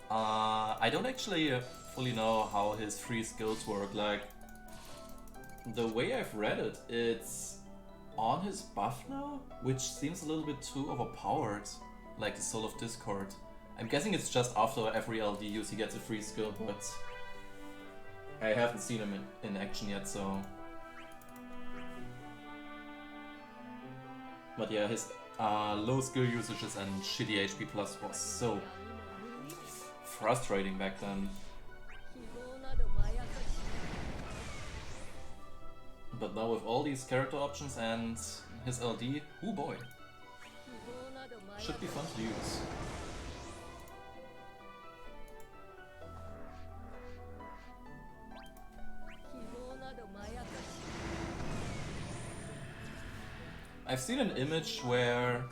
I don't actually fully know how his free skills work. Like, the way I've read it, it's on his buff now, which seems a little bit too overpowered, like the Soul of Discord. I'm guessing it's just after every LD use he gets a free skill, but I haven't seen him in action yet, so... But yeah, his low skill usages and shitty HP plus was so frustrating back then. But now with all these character options and his LD, oh boy, should be fun to use. I've seen an image where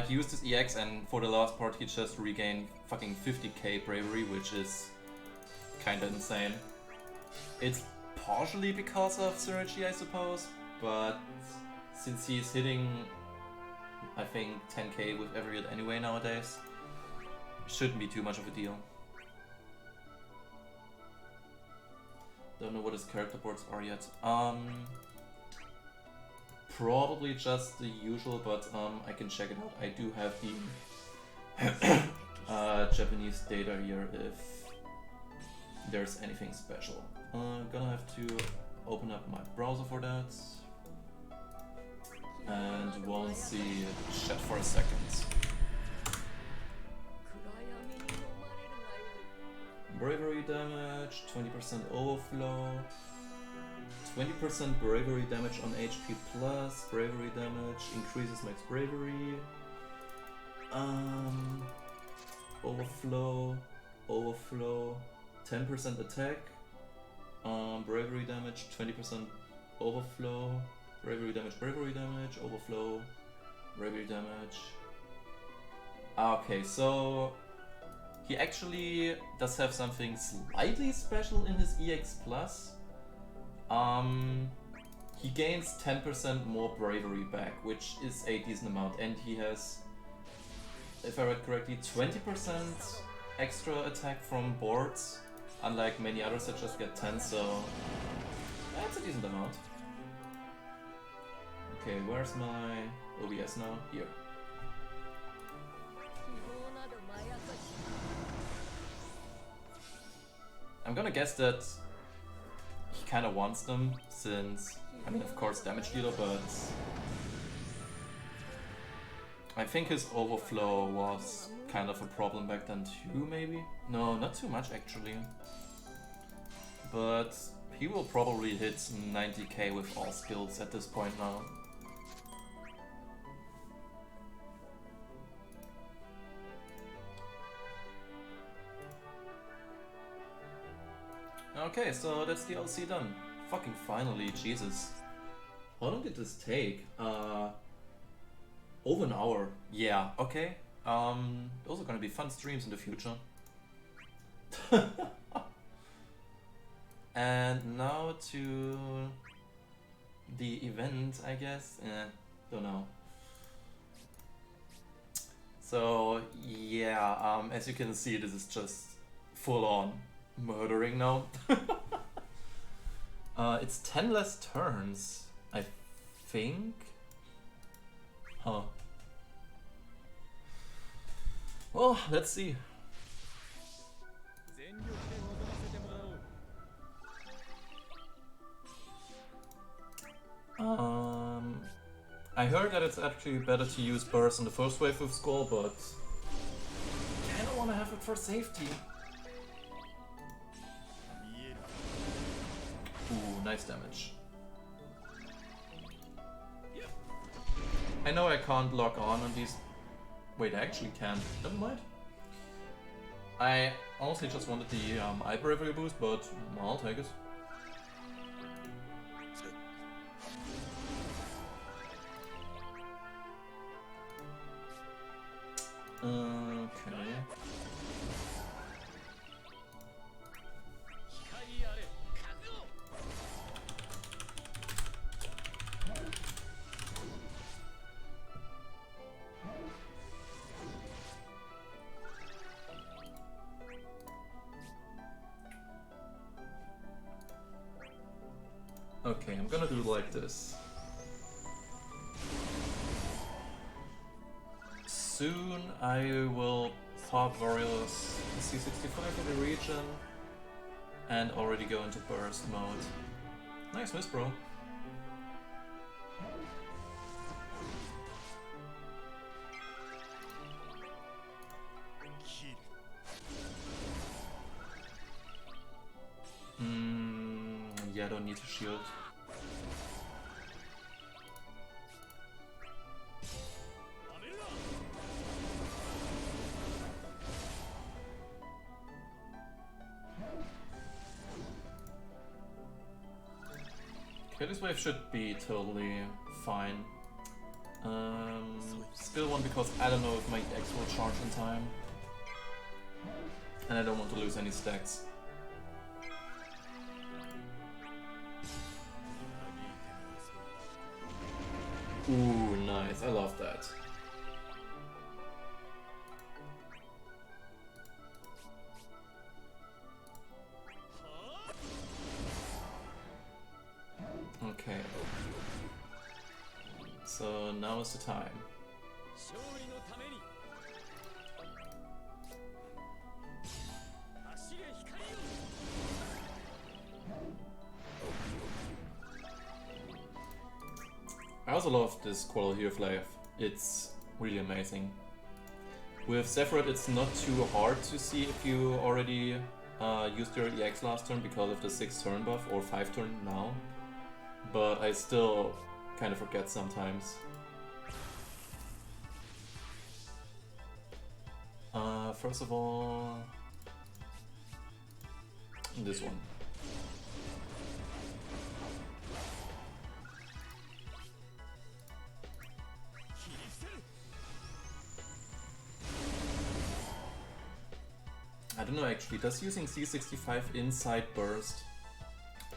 he used his EX and for the last part he just regained fucking 50k bravery, which is kinda insane. It's partially because of synergy, I suppose, but since he's hitting, I think, 10k with every hit anyway nowadays, shouldn't be too much of a deal. Don't know what his character boards are yet. Probably just the usual, but I can check it out. I do have the Japanese data here if there's anything special. I'm gonna have to open up my browser for that. And won't see chat for a second. Bravery damage, 20% overflow. 20% bravery damage on HP plus, bravery damage increases max bravery. Overflow, 10% attack. Bravery damage, 20% overflow, bravery damage, overflow, bravery damage. Okay, so he actually does have something slightly special in his EX plus. He gains 10% more bravery back, which is a decent amount, and he has, if I read correctly, 20% extra attack from boards, unlike many others that just get 10, so that's a decent amount. Okay, where's my OBS now? Here. I'm gonna guess that he kinda wants them, since, I mean, of course, damage dealer, but I think his overflow was kind of a problem back then too, maybe? No, not too much actually. But he will probably hit 90k with all skills at this point now. Okay, so that's the DLC done. Fucking finally, Jesus. How long did this take? Over an hour. Yeah, okay. Those are gonna be fun streams in the future. And now to the event, I guess. Don't know. So yeah, as you can see, this is just full on murdering now. It's 10 less turns, I think. Huh. Well, let's see. I heard that it's actually better to use burst in the first wave with Skull, but I kinda wanna have it for safety. Ooh, nice damage. I know I can't lock on these. Wait, I actually can. Never mind. I honestly just wanted the eye periphery boost, but I'll take it. Okay. Okay, I'm gonna do it like this. Soon I will pop Warriors C65 for the region and already go into burst mode. Nice miss, bro. Yeah, I don't need to shield. Okay, this wave should be totally fine. Skill 1 because I don't know if my X will charge in time. And I don't want to lose any stacks. Ooh, nice. I love that. Okay. So now is the time. I also love this quality of life. It's really amazing. With Sephiroth, it's not too hard to see if you already used your EX last turn because of the 6 turn buff, or 5 turn now. But I still kind of forget sometimes. First of all, this one. I don't know actually, does using C65 inside burst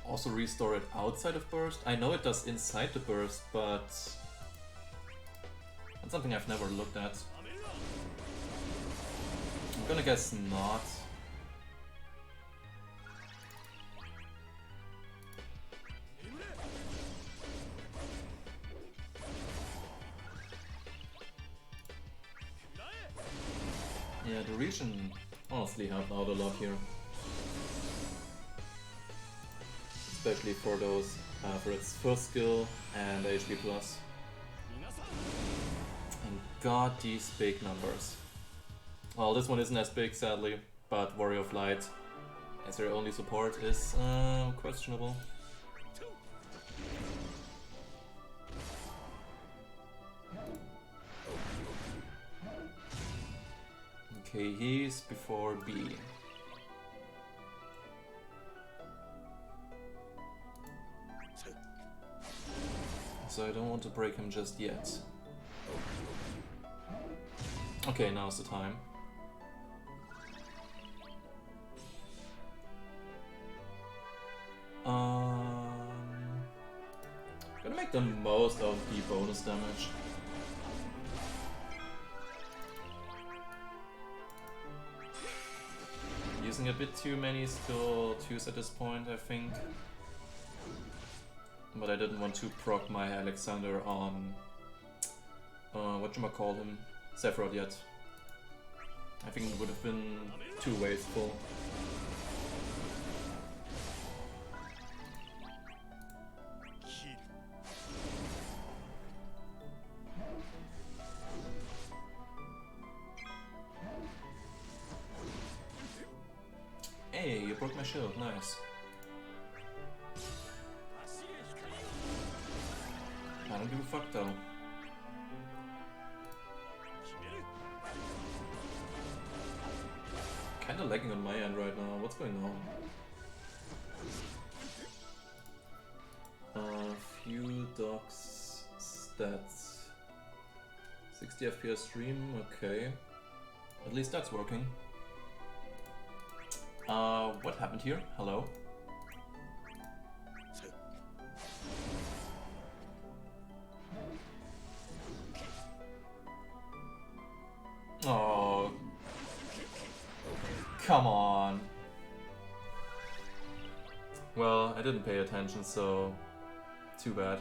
also restore it outside of burst? I know it does inside the burst, but that's something I've never looked at. I'm gonna guess not. Yeah, the region honestly helped out a lot here. Especially for those, for its first skill and HP plus. And god, these big numbers. Well, this one isn't as big, sadly, but Warrior of Light, as their only support, is questionable. Okay, he's before B. So I don't want to break him just yet. Okay, now's the time. most of the bonus damage. Using a bit too many skill 2s at this point, I think. But I didn't want to proc my Alexander on whatchamacall him, Sephiroth yet. I think it would have been too wasteful. Hey, you broke my shield, nice. I don't give a fuck though. Kinda lagging on my end right now, what's going on? Few docs stats. 60 FPS stream, okay. At least that's working. What happened here? Hello? Oh, come on. Well, I didn't pay attention, so too bad.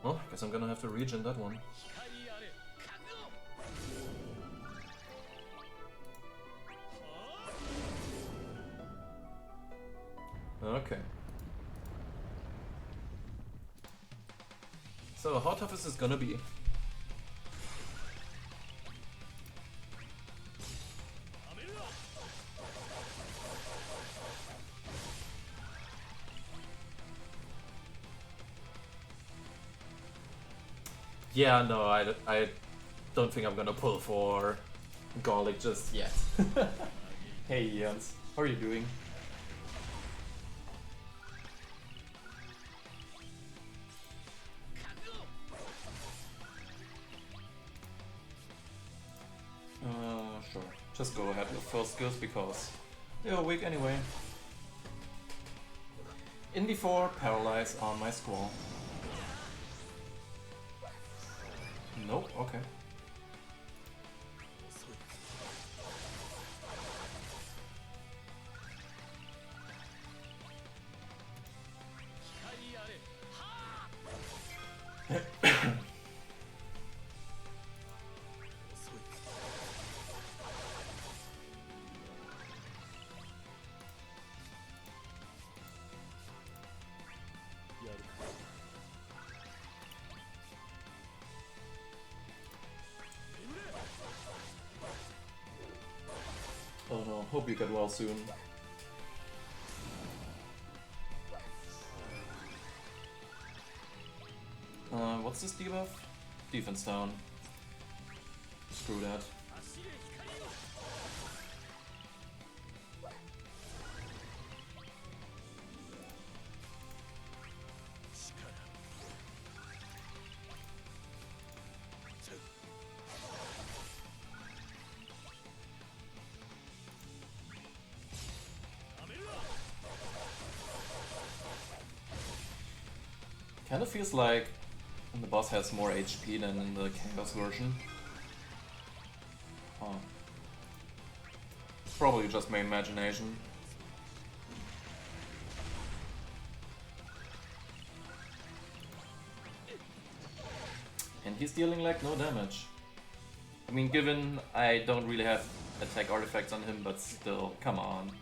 Well, I guess I'm gonna have to regen that one. Okay. So, how tough is this gonna be? Yeah, no, I don't think I'm gonna pull for Garlic just yet. Hey Jens, how are you doing? Sure. Just go ahead with first skills because they're weak anyway. Indy 4, paralyze on my squall. Nope, okay. Oh no, hope you get well soon. What's this debuff? Defense down. Screw that. Kinda feels like the boss has more HP than in the Chaos version. Oh. Probably just my imagination. And he's dealing like no damage. I mean, given I don't really have attack artifacts on him, but still, come on.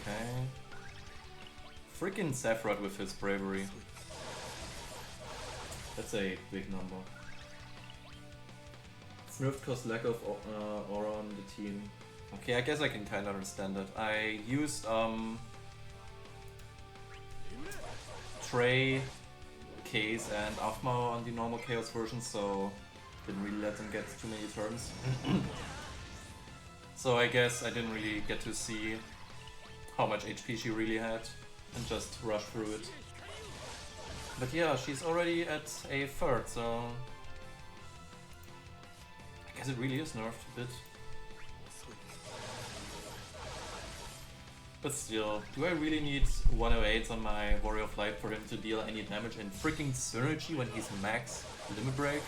Okay. Freaking Sephiroth with his bravery. That's a big number. Nerfed cause lack of aura on the team. Okay, I guess I can kinda understand it. I used Trey, Case and Afmao on the normal Chaos version, so didn't really let them get too many turns. So I guess I didn't really get to see how much HP she really had and just rush through it. But yeah, she's already at a third, so I guess it really is nerfed a bit. But still, do I really need 108 on my Warrior of Light for him to deal any damage in freaking Synergy when he's max Limit Break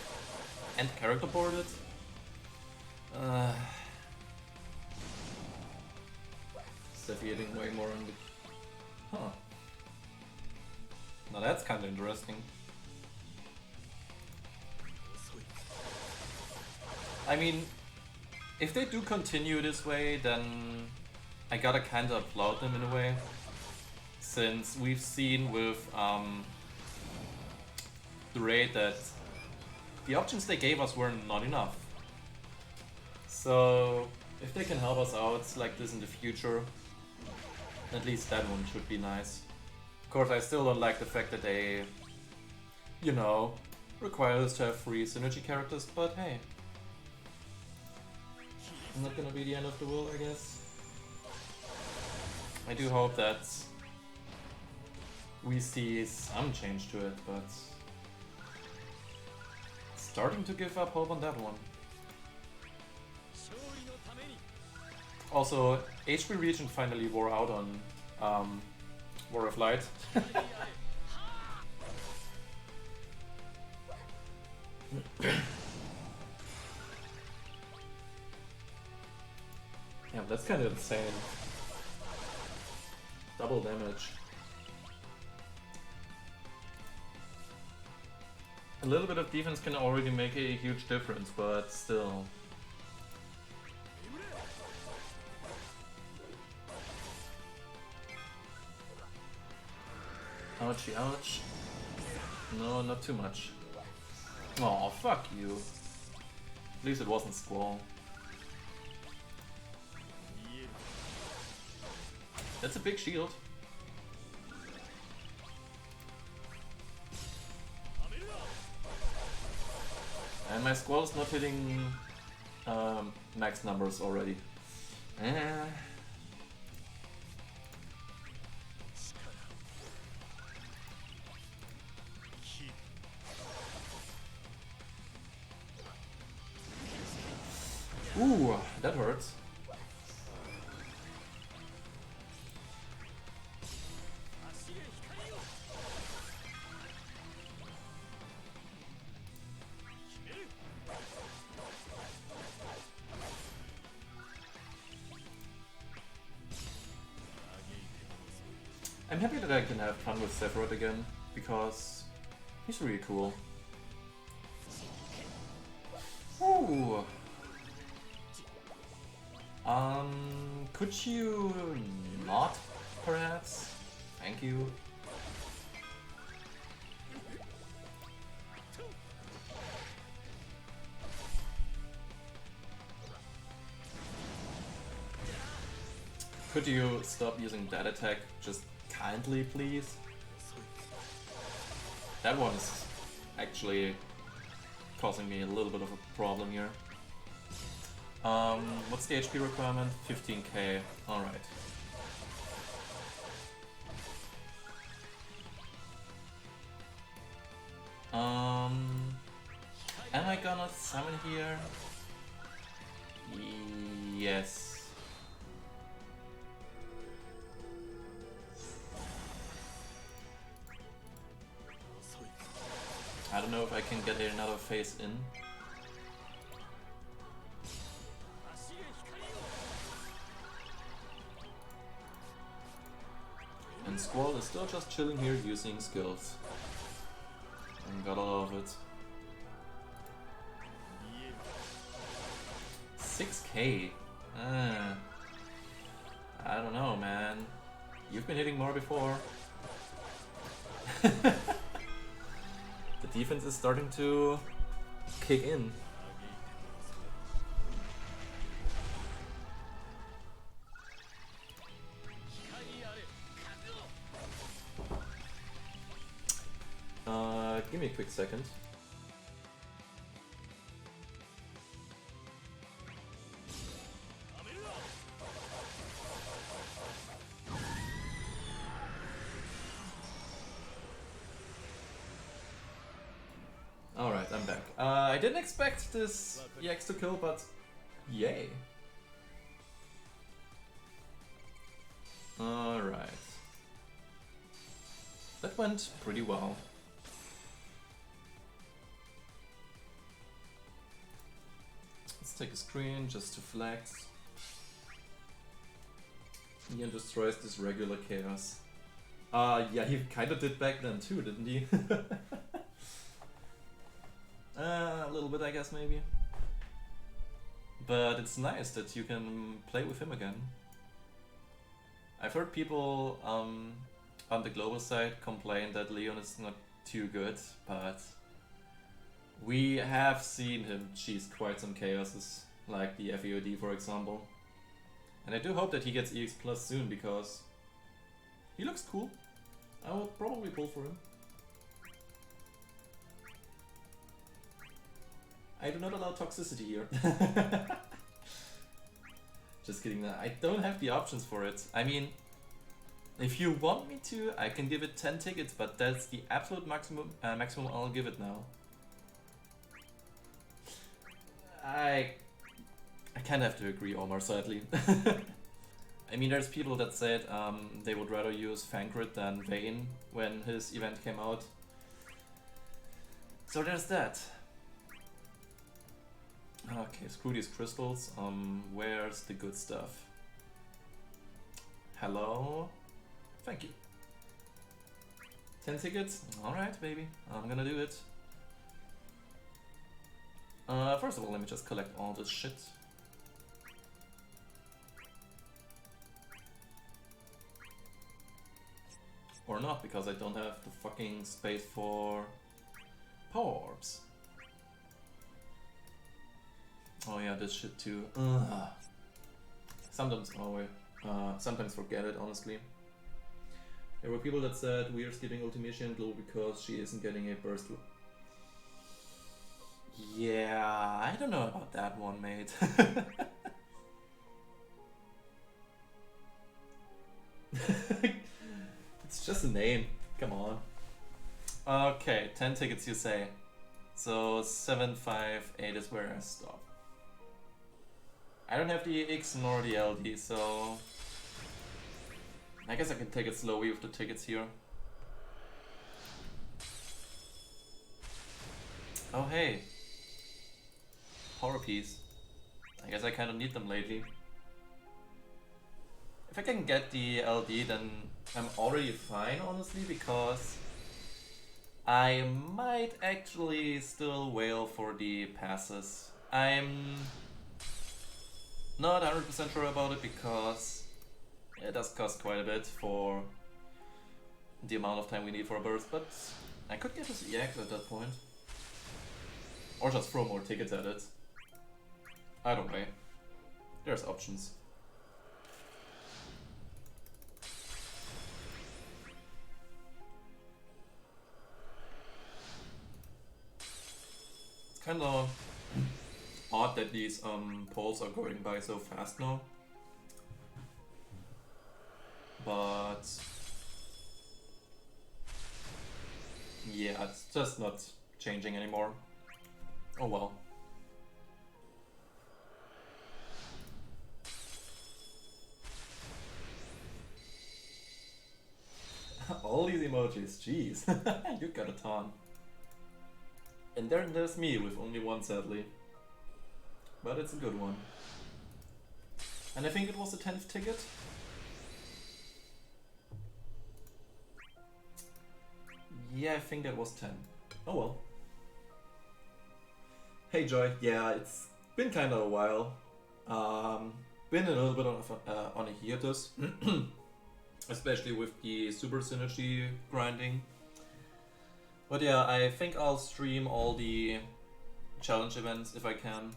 and character boarded? It's deviating way more on the... Huh. Now that's kinda interesting. I mean, if they do continue this way, then I gotta kinda applaud them in a way. Since we've seen with the raid that the options they gave us were not enough. So if they can help us out like this in the future, at least that one should be nice. Of course, I still don't like the fact that they, you know, require us to have 3 synergy characters, but hey. Not gonna be the end of the world, I guess. I do hope that we see some change to it, but starting to give up hope on that one. Also, HP Regent finally wore out on War of Light. Yeah, that's kind of insane. Double damage. A little bit of defense can already make a huge difference, but still. Ouchie, ouch. No, not too much. Oh, fuck you. At least it wasn't Squall. That's a big shield. And my Squall is not hitting max numbers already. Ooh, that hurts. I'm happy that I can have fun with Sephiroth again, because he's really cool. Ooh. Could you not, perhaps? Thank you. Could you stop using that attack just kindly, please? That one is actually causing me a little bit of a problem here. What's the HP requirement? 15k. Alright. Am I gonna summon here? Yes. I don't know if I can get another phase in. And Squall is still just chilling here using skills. And gotta love it. 6k? I don't know, man. You've been hitting more before. The defense is starting to kick in. quick second. Alright, I'm back. I didn't expect this EX to kill, but yay. Alright. That went pretty well. Let's take a screen just to flex. Ian destroys this regular chaos. Yeah, he kinda did back then too, didn't he? A little bit, I guess, maybe. But it's nice that you can play with him again. I've heard people on the global side complain that Leon is not too good, but we have seen him cheese quite some chaoses, like the FEOD for example. And I do hope that he gets EX Plus soon, because he looks cool. I would probably pull for him. I do not allow toxicity here. Just kidding, I don't have the options for it. I mean, if you want me to, I can give it 10 tickets, but that's the absolute maximum I'll give it now. I kind of have to agree, Omar, sadly. I mean, there's people that said they would rather use Fankrit than Vayne when his event came out. So there's that. Okay, screw these crystals. Where's the good stuff? Hello? Thank you. 10 tickets? Alright, baby. I'm gonna do it. First of all, let me just collect all this shit. Or not, because I don't have the fucking space for power orbs. Oh yeah, this shit too. Sometimes forget it, honestly. There were people that said we're skipping Ultimation Blue because she isn't getting a burst. Yeah, I don't know about that one, mate. It's just a name, come on. Okay, 10 tickets you say. So 7, 5, 8 is where I stop. I don't have the EX nor the LD, so I guess I can take it slowly with the tickets here. Oh hey, horror piece. I guess I kind of need them lately. If I can get the LD, then I'm already fine, honestly, because I might actually still wail for the passes. I'm not 100% sure about it, because it does cost quite a bit for the amount of time we need for a burst, but I could get this EX at that point. Or just throw more tickets at it. Either way, there's options. It's kind of odd that these polls are going by so fast now. But yeah, it's just not changing anymore. Oh well. All these emojis, jeez. You got a ton. And then there's me with only one, sadly. But it's a good one. And I think it was the 10th ticket. Yeah, I think that was 10. Oh well. Hey Joy, yeah, it's been kind of a while. Been a little bit on a hiatus. Especially with the Super Synergy grinding. But yeah, I think I'll stream all the challenge events if I can.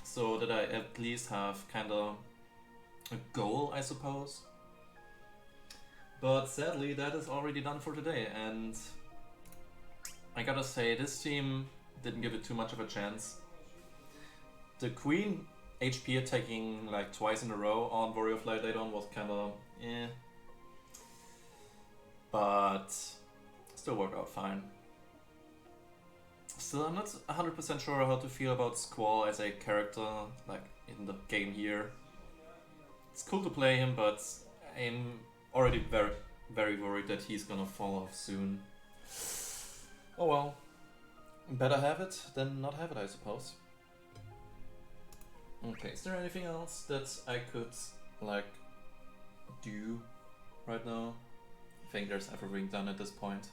So that I at least have kind of a goal, I suppose. But sadly, that is already done for today, and I gotta say, this team didn't give it too much of a chance. The Queen HP attacking like twice in a row on Warrior Flight later on was kinda eh. But still worked out fine. Still, I'm not 100% sure how to feel about Squall as a character, like in the game here. It's cool to play him, but I'm already very worried that he's gonna fall off soon. Oh well. Better have it than not have it, I suppose. Okay, is there anything else that I could, like, do right now? I think there's everything done at this point.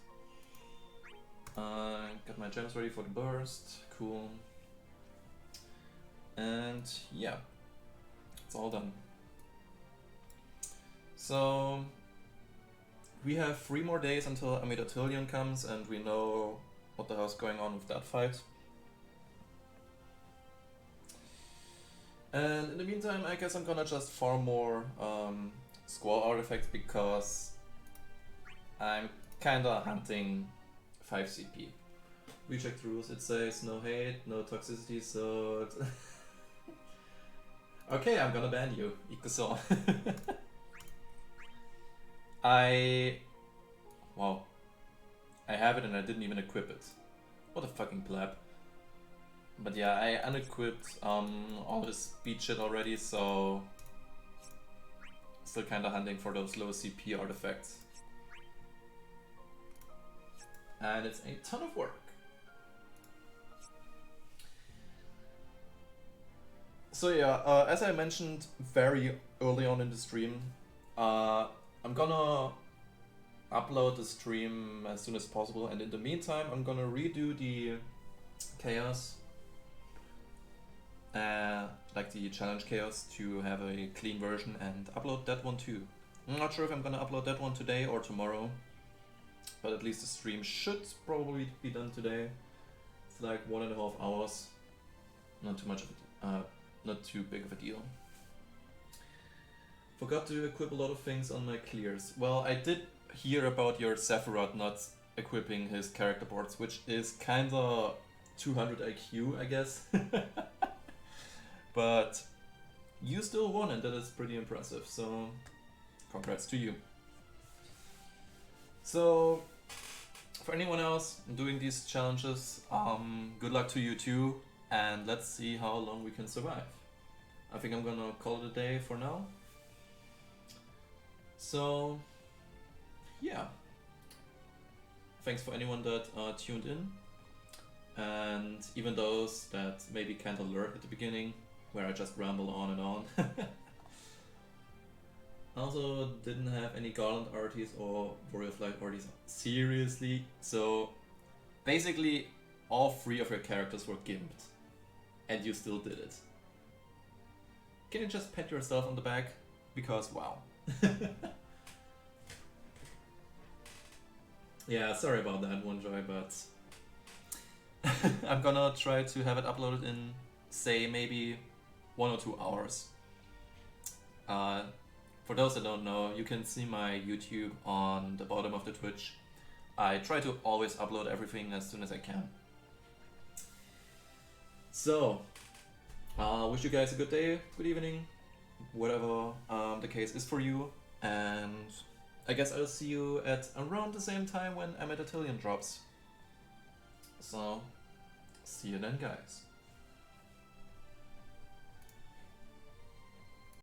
Got my gems ready for the burst, cool. And yeah, it's all done. So, we have 3 more days until Amidatillion comes and we know what the hell's going on with that fight. And in the meantime, I guess I'm gonna just farm more Squall artifacts because I'm kinda hunting 5 CP. We checked the rules, it says no hate, no toxicity, so... Okay, I'm gonna ban you, Ikuso. Wow. I have it and I didn't even equip it. What a fucking pleb. But yeah, I unequipped all this speed shit already, so... Still kinda hunting for those low CP artifacts. And it's a ton of work. So yeah, as I mentioned very early on in the stream, I'm gonna upload the stream as soon as possible, and in the meantime I'm gonna redo the chaos, like the challenge chaos, to have a clean version and upload that one too. I'm not sure if I'm gonna upload that one today or tomorrow, but at least the stream should probably be done today. It's like 1.5 hours, not too much of not too big of a deal. Forgot to equip a lot of things on my clears. Well, I did hear about your Sephiroth not equipping his character boards, which is kinda 200 IQ, I guess. But you still won, and that is pretty impressive, so congrats to you. So, for anyone else doing these challenges, good luck to you too, and let's see how long we can survive. I think I'm gonna call it a day for now. So, yeah. Thanks for anyone that tuned in, and even those that maybe can't alert at the beginning, where I just ramble on and on. Also didn't have any Garland arties or Warrior Flight arties, seriously. So basically all 3 of your characters were gimped, and you still did it. Can you just pat yourself on the back? Because wow. Yeah, sorry about that one, Joy, but I'm gonna try to have it uploaded in, say, maybe 1 or 2 hours. For those that don't know, you can see my YouTube on the bottom of the Twitch. I try to always upload everything as soon as I can. So, wish you guys a good day, good evening, whatever the case is for you, and I guess I'll see you at around the same time when Amidatillion drops. So, see you then, guys.